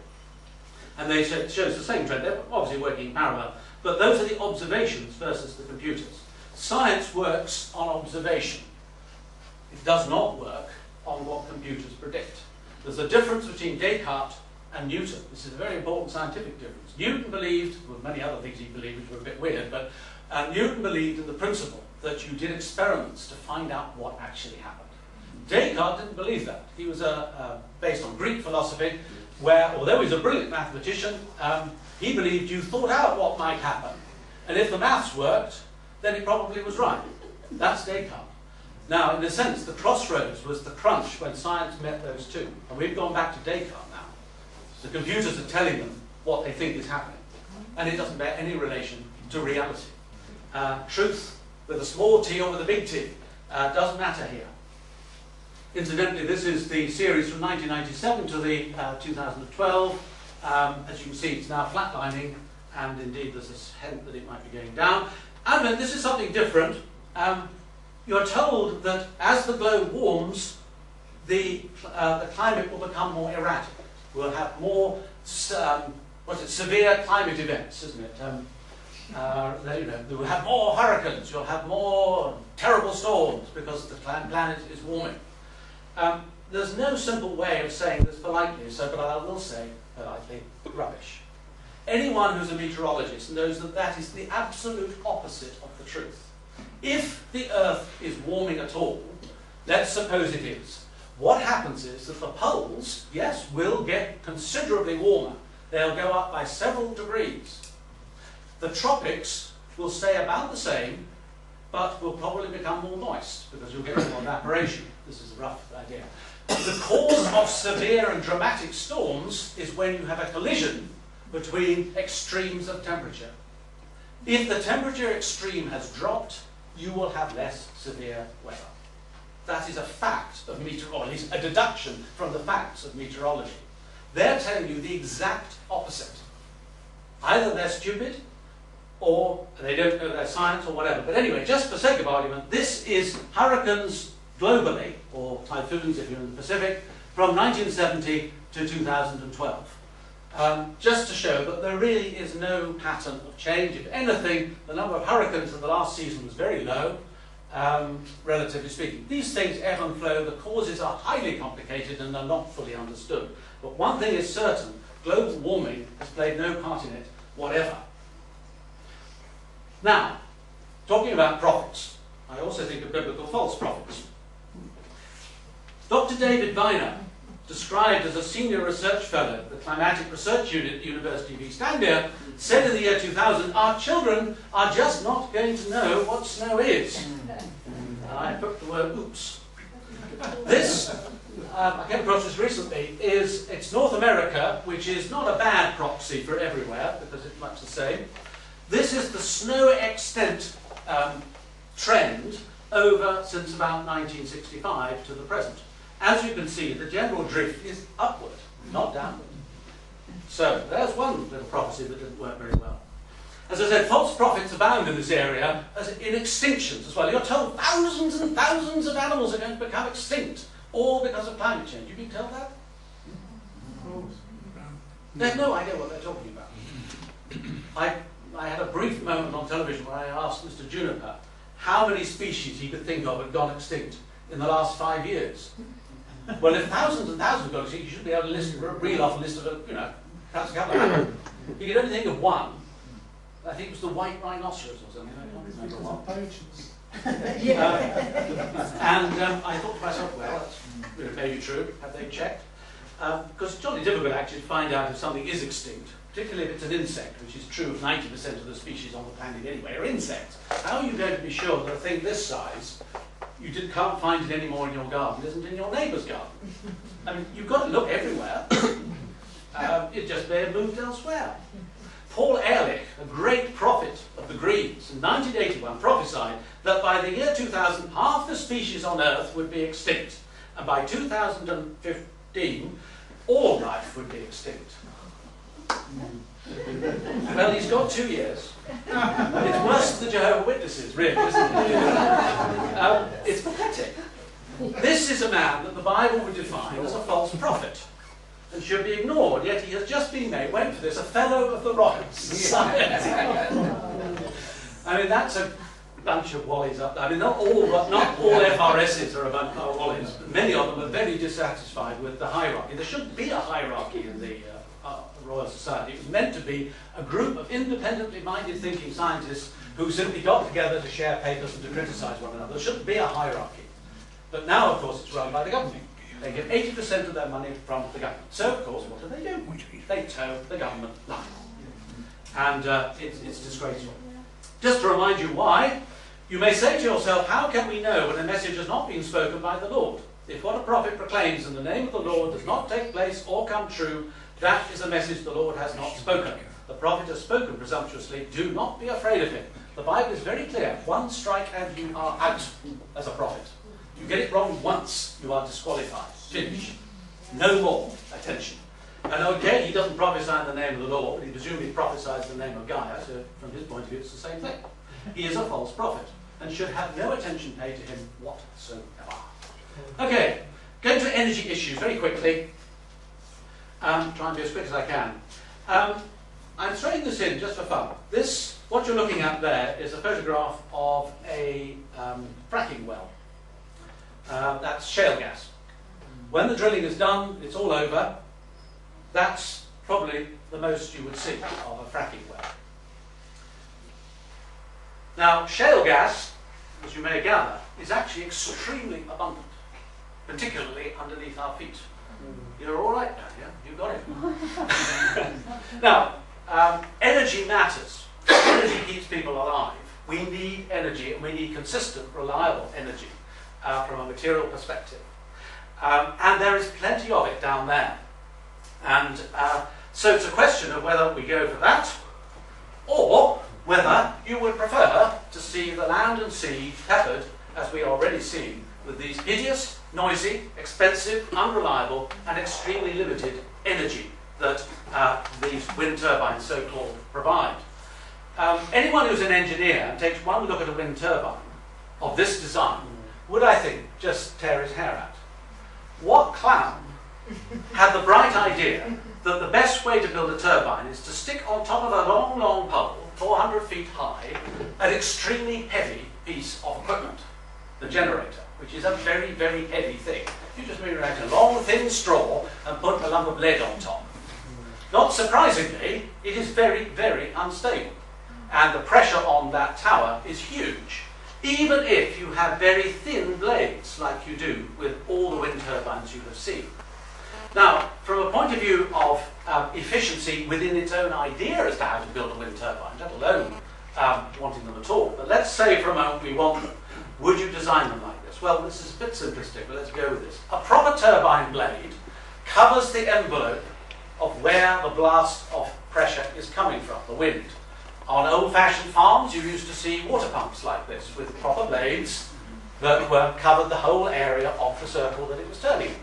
And they shows the same trend. They're obviously working in parallel, but those are the observations versus the computers. Science works on observation. It does not work on what computers predict. There's a difference between Descartes and Newton. This is a very important scientific difference. Newton believed, well, many other things he believed which were a bit weird, but Newton believed in the principle that you did experiments to find out what actually happened. Descartes didn't believe that. He was based on Greek philosophy, where, although he was a brilliant mathematician, he believed you thought out what might happen, and if the maths worked, then it probably was right. That's Descartes. Now, in a sense, the crossroads was the crunch when science met those two. And we've gone back to Descartes now. The computers are telling them what they think is happening. And it doesn't bear any relation to reality. Truth with a small t or with a big T doesn't matter here. Incidentally, this is the series from 1997 to the 2012. As you can see, it's now flatlining, and indeed there's a hint that it might be going down. And then this is something different. You're told that as the globe warms, the climate will become more erratic. We'll have more severe climate events, isn't it? We'll have more hurricanes, you'll have more terrible storms because the planet is warming. There's no simple way of saying this politely, but I will say politely, rubbish. Anyone who's a meteorologist knows that that is the absolute opposite of the truth. If the Earth is warming at all, let's suppose it is, what happens is that the poles, yes, will get considerably warmer. They'll go up by several degrees. The tropics will stay about the same, but will probably become more moist because you'll get more evaporation. This is a rough idea. The cause of severe and dramatic storms is when you have a collision between extremes of temperature. If the temperature extreme has dropped, you will have less severe weather. That is a fact of meteorology, or at least a deduction from the facts of meteorology. They're telling you the exact opposite. Either they're stupid, or they don't know their science, or whatever. But anyway, just for sake of argument, this is hurricanes globally, or typhoons if you're in the Pacific, from 1970 to 2012. just to show that there really is no pattern of change. If anything, the number of hurricanes in the last season was very low, relatively speaking. These things ebb and flow, the causes are highly complicated and are not fully understood. But one thing is certain, global warming has played no part in it, whatever. Now, talking about prophets, I also think of biblical false prophets. Dr. David Viner, described as a senior research fellow at the Climatic Research Unit, University of East Anglia, said in the year 2000, our children are just not going to know what snow is. And I put the word oops. This, I came across this recently, it's North America, which is not a bad proxy for everywhere, because it's much the same. This is the snow extent trend over since about 1965 to the present. As you can see, the general drift is upward, not downward. So there's one little prophecy that didn't work very well. As I said, false prophets abound in this area, as in extinctions as well. You're told thousands and thousands of animals are going to become extinct, all because of climate change. You've been told that? They have no idea what they're talking about. I had a brief moment on television where I asked Mr. Juniper how many species he could think of had gone extinct in the last 5 years. Well, if thousands and thousands have gone extinct, you should be able to reel off a list of, perhaps a couple of hundred. You could only think of one. I think it was the white rhinoceros or something. I can't remember what. I thought to myself, well, that's maybe true. Have they checked? Because it's jolly difficult actually to find out if something is extinct, particularly if it's an insect, which is true of 90% of the species on the planet anyway, are insects. How are you going to be sure that a thing this size, you can't find it anymore in your garden, isn't in your neighbour's garden? I mean, you've got to look everywhere. It just may have moved elsewhere. Paul Ehrlich, a great prophet of the Greens, in 1981 prophesied that by the year 2000, half the species on Earth would be extinct. And by 2015, all life would be extinct. Well, he's got 2 years. It's worse than the Jehovah's Witnesses, really, isn't it? It's pathetic. This is a man that the Bible would define as a false prophet and should be ignored, yet he has just been made, wait for this, a Fellow of the Royal Society. I mean, that's a bunch of wallies up there. I mean, not all FRSs are a bunch of wallies. Many of them are very dissatisfied with the hierarchy. There shouldn't be a hierarchy in the Royal Society. It was meant to be a group of independently minded thinking scientists who simply got together to share papers and to criticise one another. There shouldn't be a hierarchy. But now, of course, it's run by the government. They get 80% of their money from the government. So, of course, what do? They toe the government line. And it's disgraceful. Just to remind you why, you may say to yourself, how can we know when a message has not been spoken by the Lord? If what a prophet proclaims in the name of the Lord does not take place or come true, that is a message the Lord has not spoken. The prophet has spoken presumptuously. Do not be afraid of him. The Bible is very clear. One strike and you are out as a prophet. You get it wrong once, you are disqualified. Finish. No more attention. And okay, he doesn't prophesy in the name of the Lord, but he presumably prophesies in the name of Gaia, so from his point of view it's the same thing. He is a false prophet and should have no attention paid to him whatsoever. Okay, going to energy issues very quickly. Try and be as quick as I can. I'm throwing this in just for fun. What you're looking at there is a photograph of a fracking well. That's shale gas. When the drilling is done, it's all over. That's probably the most you would see of a fracking well. Now, shale gas, as you may gather, is actually extremely abundant, particularly underneath our feet. You're all right now, yeah? You've got it. Now, energy matters. Energy keeps people alive. We need energy, and we need consistent, reliable energy from a material perspective. And there is plenty of it down there. And so it's a question of whether we go for that, or whether you would prefer to see the land and sea peppered, as we are already seeing, with these hideous, noisy, expensive, unreliable, and extremely limited energy that these wind turbines, so-called, provide. Anyone who's an engineer and takes one look at a wind turbine of this design would, I think, just tear his hair out. What clown had the bright idea that the best way to build a turbine is to stick on top of a long, long pole, 400 feet high, an extremely heavy piece of equipment, the generator, which is a very, very heavy thing. You just move around a long, thin straw and put a lump of lead on top. Not surprisingly, it is very, very unstable. And the pressure on that tower is huge, even if you have very thin blades, like you do with all the wind turbines you have seen. Now, from a point of view of efficiency within its own idea as to how to build a wind turbine, let alone wanting them at all, but let's say for a moment we want them. Would you design them like this? Well, this is a bit simplistic, but let's go with this. A proper turbine blade covers the envelope of where the blast of pressure is coming from, the wind. On old-fashioned farms, you used to see water pumps like this, with proper blades that covered the whole area of the circle that it was turning in.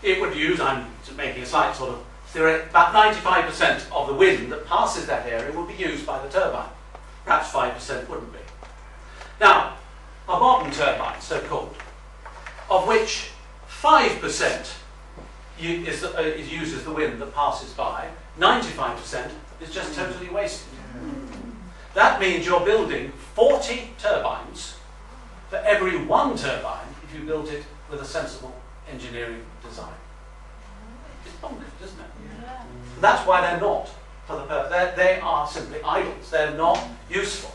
It would use, I'm making a slight sort of theory, about 95% of the wind that passes that area would be used by the turbine. Perhaps 5% wouldn't be. Now, a modern turbine, so-called, of which 5% is used as the wind that passes by, 95% is just totally wasted. That means you're building 40 turbines for every one turbine if you built it with a sensible engineering design. It's bonkers, isn't it? Yeah. That's why they're not for the purpose. They are simply idols. They're not useful.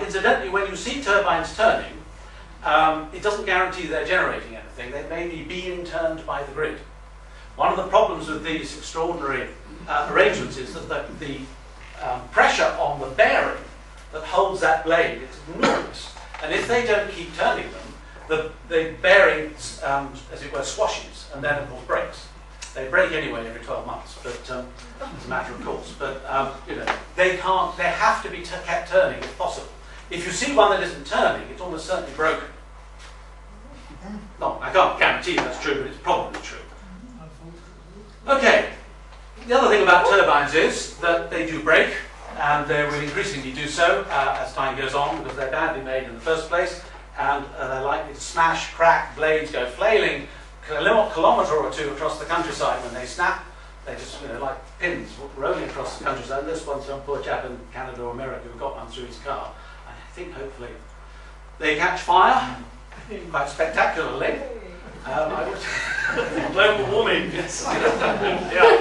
Incidentally, when you see turbines turning, it doesn't guarantee they're generating anything. They may be being turned by the grid. One of the problems with these extraordinary arrangements is that the pressure on the bearing that holds that blade is enormous. And if they don't keep turning them, the bearing, as it were, swashes and then, of course, breaks. They break anyway every 12 months, but it's a matter of course. But you know, they can't. They have to be kept turning if possible. If you see one that isn't turning, it's almost certainly broken. No, I can't guarantee that's true, but it's probably true. Okay. The other thing about turbines is that they do break, and they will increasingly do so as time goes on, because they're badly made in the first place, and they're likely to smash, crack, blades go flailing a kilometre or two across the countryside when they snap. They just, you know, like pins rolling across the countryside. This one's some poor chap in Canada or America who got one through his car. I think hopefully they catch fire quite spectacularly. Global warming. Yes. Yeah.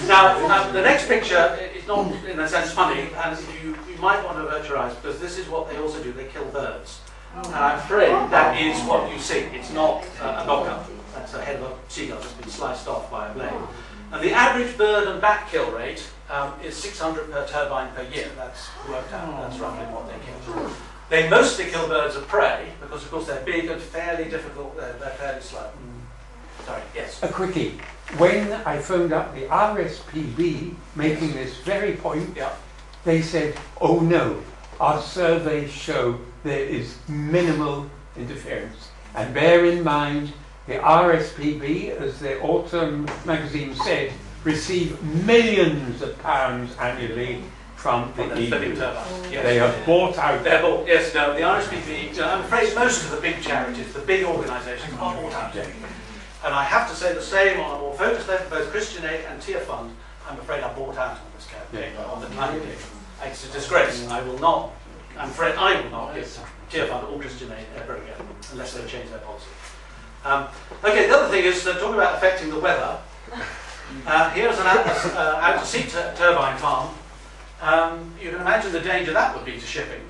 Now, the next picture is not, in a sense, funny, and you might want to virtualise, because this is what they also do. They kill birds. And I'm afraid that is what you see. It's not a knock-up. That's a head of a seagull that's been sliced off by a blade. And the average bird and bat kill rate is 600 per turbine per year. That's worked out. That's roughly what they kill. They mostly kill birds of prey because, of course, they're big and fairly difficult. They're fairly slow. Sorry, yes? A quickie. When I phoned up the RSPB making this very point, they said, oh no, our surveys show there is minimal interference. And bear in mind, the RSPB, as the autumn magazine said, receive millions of pounds annually from the EU. Yes. They have bought out. They're bought, yes, no, the RSPB, I'm afraid most of the big charities, the big organisations are bought out. And I have to say the same on a more focused level, both Christian Aid and Tier Fund, I'm afraid are bought out on this campaign, on the climate aid. It's a disgrace. I'm afraid I will not give Tier Fund or Christian Aid ever again, unless they change their policy. Okay, the other thing is, talking about affecting the weather, here's an out-to-sea turbine farm. You can imagine the danger that would be to shipping.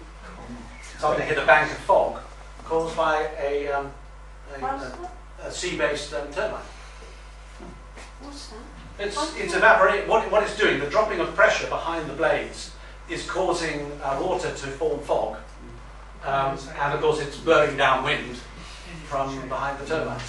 Something to hit a bank of fog caused by a sea-based turbine. What's that? It's evaporating. What it's doing, the dropping of pressure behind the blades, is causing water to form fog. And of course it's blowing downwind from behind the turbine.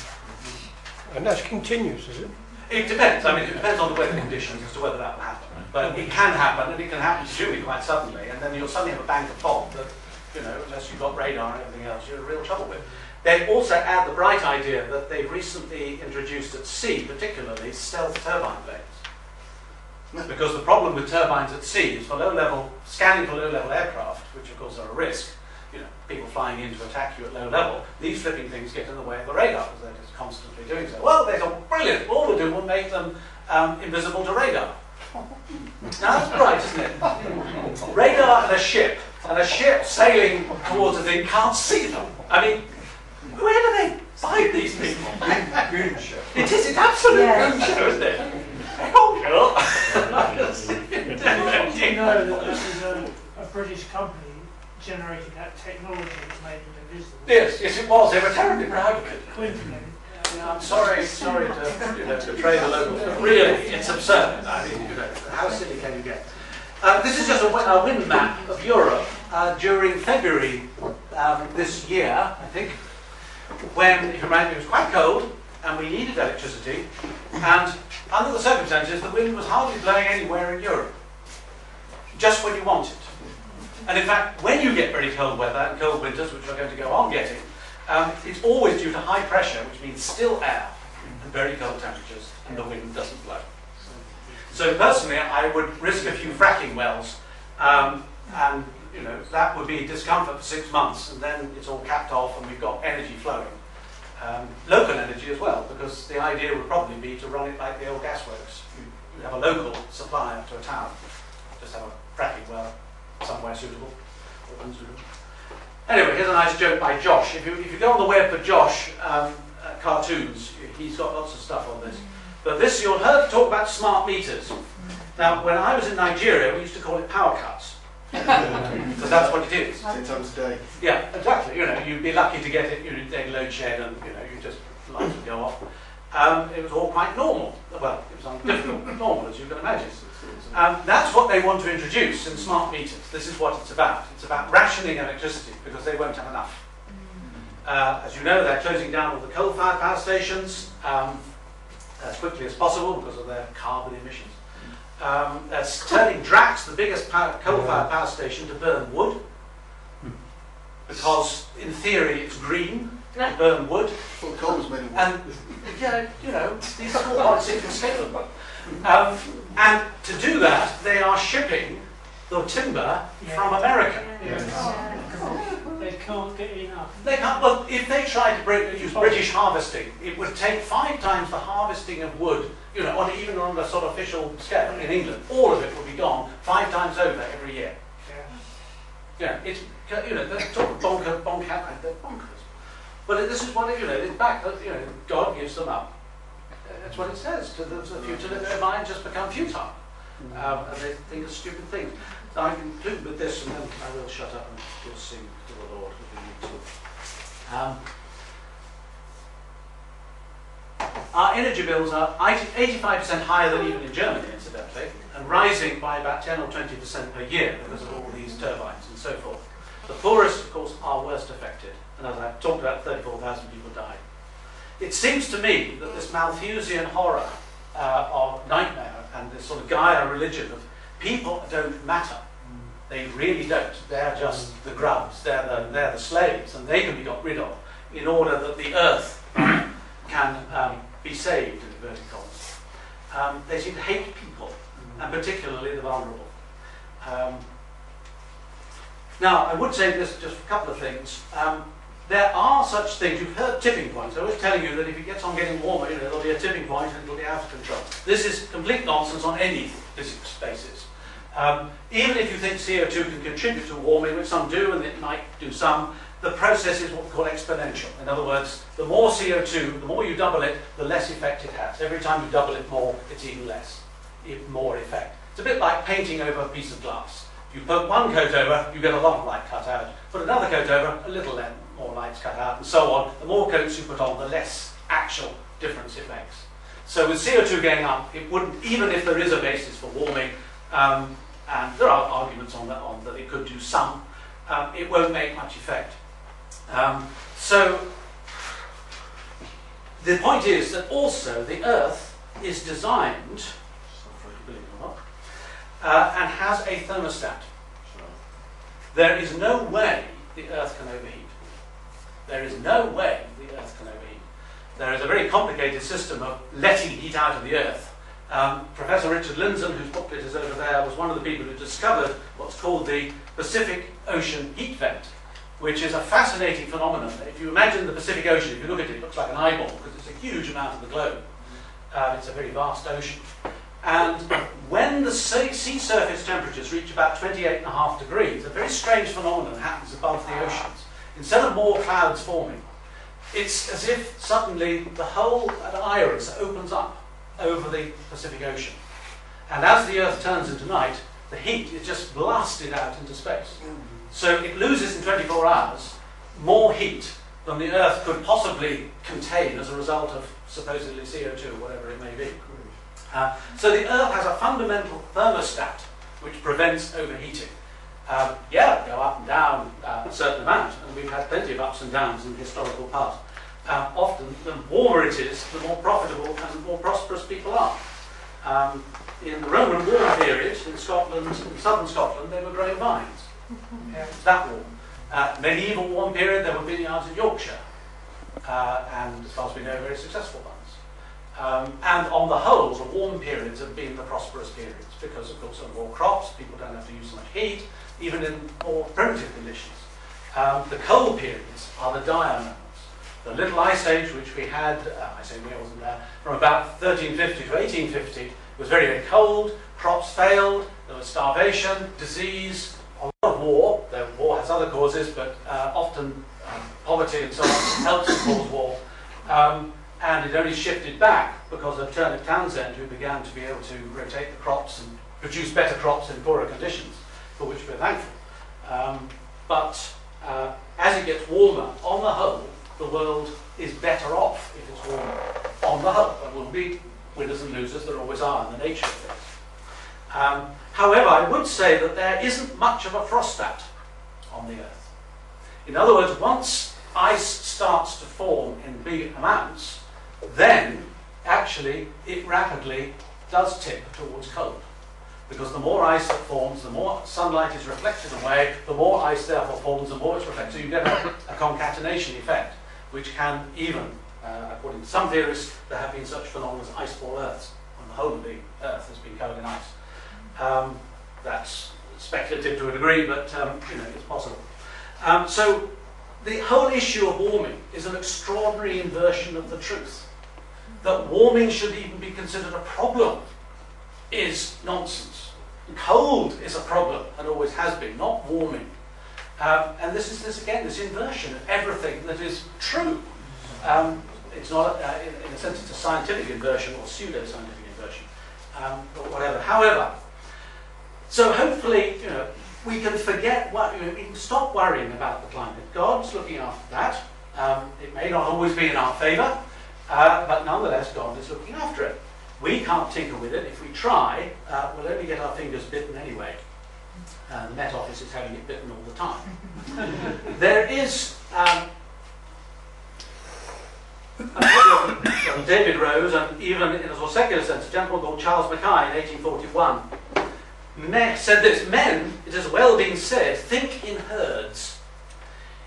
And that's continuous, is it? It depends. I mean, it depends on the weather conditions as to whether that will happen. But it can happen, and it can happen presumably quite suddenly, and then you'll suddenly have a bank of fog that, you know, unless you've got radar and everything else, you're in real trouble with. They also add the bright idea that they've recently introduced at sea, particularly, stealth turbine blades. Because the problem with turbines at sea is for low-level, scanning for low-level aircraft, which of course are a risk, you know, people flying in to attack you at low level, these flipping things get in the way of the radar because they're just constantly doing so. Well, they thought, brilliant, all we'll do will make them invisible to radar. Now that's bright, isn't it? Radar and a ship sailing towards a thing can't see them. I mean, where do they find these people? Goon show. It is an absolute Yes. goon show, isn't it? Oh, Do you know that was a British company generated that technology that made them invisible? yes, it was. They were terribly proud of it. Coincidentally. Yeah, I'm sorry to betray the locals, but really, it's absurd. I mean, how silly can you get? This is just a wind map of Europe during February this year, I think, when, if you remember, it was quite cold and we needed electricity, and under the circumstances, the wind was hardly blowing anywhere in Europe, just when you want it. And in fact, when you get very cold weather and cold winters, which we're going to go on getting, it's always due to high pressure, which means still air and very cold temperatures, and the wind doesn't blow. So personally, I would risk a few fracking wells, and that would be discomfort for 6 months, and then it's all capped off, and we've got energy flowing, local energy as well, because the idea would probably be to run it like the old gasworks. You have a local supplier to a town, just have a fracking well somewhere suitable or unsuitable. Anyway, here's a nice joke by Josh. If you go on the web for Josh cartoons, he's got lots of stuff on this. But this, you'll heard talk about smart meters. Now, when I was in Nigeria, we used to call it power cuts. Because that's what it is. 10 times a day. Yeah, exactly. You'd be lucky to get it, they'd load shed and, you just light would go off. It was all quite normal. Well, it was difficult, but normal, as you can imagine. That's what they want to introduce in smart meters. This is what it's about. It's about rationing electricity because they won't have enough. As you know, they're closing down all the coal-fired power stations as quickly as possible because of their carbon emissions. They're turning Drax, the biggest coal-fired power station, to burn wood because, in theory, it's green to burn wood. Well, the coal was made of wood. And these small policies can scale them. And to do that, they are shipping the timber from America. They can't get enough. They can't. Well, if they tried to use British harvesting, it would take 5 times the harvesting of wood. Even on a sort of official scale in England, all of it would be gone 5 times over every year. It's they're sort of bonkers. They're bonkers. But this is what it's back. God gives them up. That's what it says. To the future, their minds just become futile, and they think of stupid things. So I conclude with this, and then I will shut up and just sing to the Lord if we need to. Our energy bills are 85% higher than even in Germany, incidentally, and rising by about 10 or 20% per year because of all these turbines and so forth. The poorest, of course, are worst affected, and as I've talked about, 34,000 people died. It seems to me that this Malthusian horror of nightmare and this sort of Gaia religion of people don't matter. They really don't. They're just the grubs. They're the slaves, and they can be got rid of in order that the earth can be saved, in inverted commas. They seem to hate people, and particularly the vulnerable. Now, I would say this, just a couple of things. There are such things, you've heard tipping points. I was telling you that if it gets on getting warmer, there'll be a tipping point and it'll be out of control. This is complete nonsense on any physics basis. Even if you think CO2 can contribute to warming, which some do, and it might do some, the process is what we call exponential. In other words, the more CO2, the more you double it, the less effect it has. Every time you double it more, it's even less, even more effect. It's a bit like painting over a piece of glass. If you put one coat over, you get a lot of light cut out. Put another coat over, a little more light's cut out, and so on. The more coats you put on, the less actual difference it makes. So with CO2 going up, it wouldn't, even if there is a basis for warming, and there are arguments on that it could do some, it won't make much effect. So the point is that also the Earth is designed, believe it or not, and has a thermostat. There is no way the Earth can overheat. There is no way the Earth can overheat. There is a very complicated system of letting heat out of the Earth. Professor Richard Lindzen, whose booklet is over there, was one of the people who discovered what's called the Pacific Ocean heat vent, which is a fascinating phenomenon. If you imagine the Pacific Ocean, if you look at it, it looks like an eyeball because it's a huge amount of the globe. It's a very vast ocean. And when the sea surface temperatures reach about 28.5 degrees, a very strange phenomenon happens above the oceans. Instead of more clouds forming, it's as if suddenly the whole iris opens up over the Pacific Ocean. And as the Earth turns into night, the heat is just blasted out into space. So it loses in 24 hours more heat than the Earth could possibly contain as a result of supposedly CO2 or whatever it may be. So the Earth has a fundamental thermostat which prevents overheating. Go up and down a certain amount, and we've had plenty of ups and downs in the historical past. Often, the warmer it is, the more profitable and the more prosperous people are. In the Roman war period in Scotland, in southern Scotland, they were growing vines. It was that warm. Medieval warm period, there were vineyards in Yorkshire, and as far as we know, very successful ones. And on the whole, the warm periods have been the prosperous periods because, of course, there are more crops, people don't have to use so much heat, even in more primitive conditions. The cold periods are the dire moments. The little ice age, which we had, I say we wasn't there, from about 1350 to 1850, was very, very cold, crops failed, there was starvation, disease, a lot of war. War has other causes, but often poverty and so on helps to cause war. And it only shifted back because of Turnip Townsend, who began to be able to rotate the crops and produce better crops in poorer conditions, for which we're thankful. But as it gets warmer, on the whole, the world is better off if it's warmer. On the whole, there will be winners and losers, there always are in the nature of things. However, I would say that there isn't much of a frostat on the Earth. In other words, once ice starts to form in big amounts, then actually it rapidly does tip towards cold. Because the more ice that forms, the more sunlight is reflected away, the more ice therefore forms, the more it's reflected. So you get a concatenation effect, which can even, according to some theorists, there have been such phenomena as icefall Earths. And the whole of the Earth has been covered in ice. That's speculative to a degree, but it's possible. So the whole issue of warming is an extraordinary inversion of the truth. That warming should even be considered a problem is nonsense. Cold is a problem, and always has been, not warming. And this is this inversion of everything that is true. It's not, in a sense, it's a scientific inversion or pseudo-scientific inversion, or whatever. However, so hopefully, we can forget we can stop worrying about the climate. God's looking after that. It may not always be in our favour, but nonetheless, God is looking after it. We can't tinker with it. If we try, we'll only get our fingers bitten anyway. The Met Office is having it bitten all the time. There is David Rose, and even in a more secular sense, a gentleman called Charles Mackay in 1841, said this: men, it has well been said, think in herds.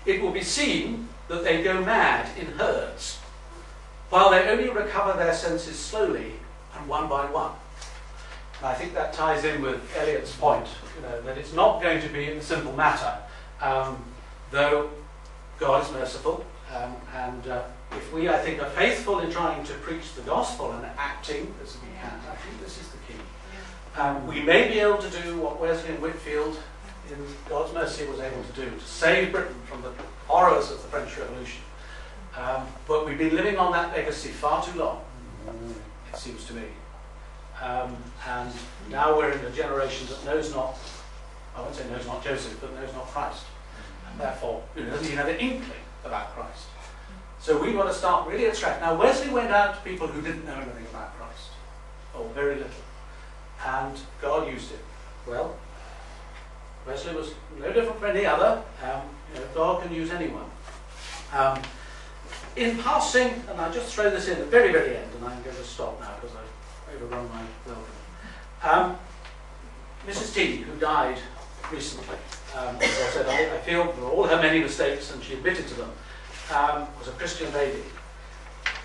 It will be seen that they go mad in herds, while they only recover their senses slowly and one by one. And I think that ties in with Eliot's point, that it's not going to be a simple matter, though God is merciful, and if we, I think, are faithful in trying to preach the gospel and acting as we can, I think this is the key. We may be able to do what Wesley and Whitfield, in God's mercy, was able to do, to save Britain from the horrors of the French Revolution. But we've been living on that legacy far too long, it seems to me. And now we're in a generation that knows not, I won't say knows not Joseph, but knows not Christ. And therefore, doesn't even have an inkling about Christ. So we've got to start really at scratch. Now, Wesley went out to people who didn't know anything about Christ, or very little. And God used it. Well, Wesley was no different from any other. God can use anyone. In passing, and I'll just throw this in at the very, very end, and I'm going to stop now because I've overrun my welcome. Mrs. T, who died recently, as I said, I feel for all her many mistakes, and she admitted to them, was a Christian lady.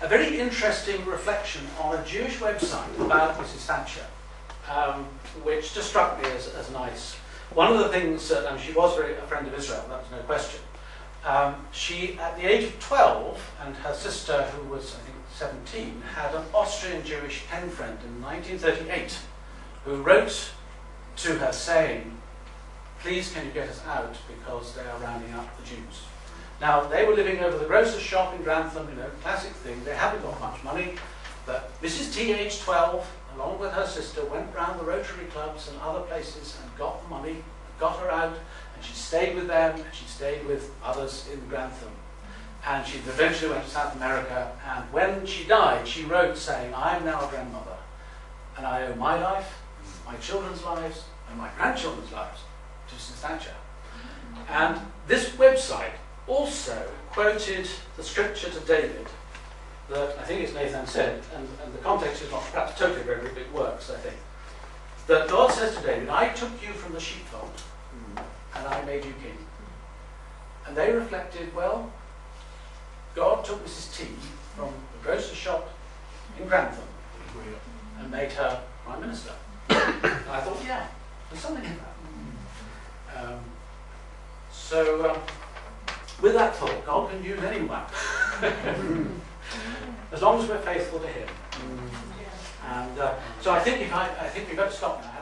A very interesting reflection on a Jewish website about Mrs. Thatcher, which just struck me as nice. One of the things, she was a friend of Israel, that was no question, She, at the age of 12, and her sister, who was, I think, 17, had an Austrian Jewish pen friend in 1938 who wrote to her saying, please can you get us out because they are rounding up the Jews. Now, they were living over the grocer's shop in Grantham, classic thing. They haven't got much money, but Mrs. T, age 12, along with her sister, went round the Rotary clubs and other places and got the money, got her out, and she stayed with them, and she stayed with others in Grantham. And she eventually went to South America, and when she died, she wrote saying, I am now a grandmother, and I owe my life, my children's lives, and my grandchildren's lives to Mrs. Thatcher. And this website also quoted the scripture to David that I think it's Nathan said, and the context is not perhaps totally appropriate, but it works, I think. That God says to David, I took you from the sheepfold, and I made you king. And they reflected, well, God took Mrs. T from the grocer's shop in Grantham and made her Prime Minister. And I thought, yeah, there's something in that. So, with that thought, God can use anyone. As long as we're faithful to Him. And so I think we've got to stop now.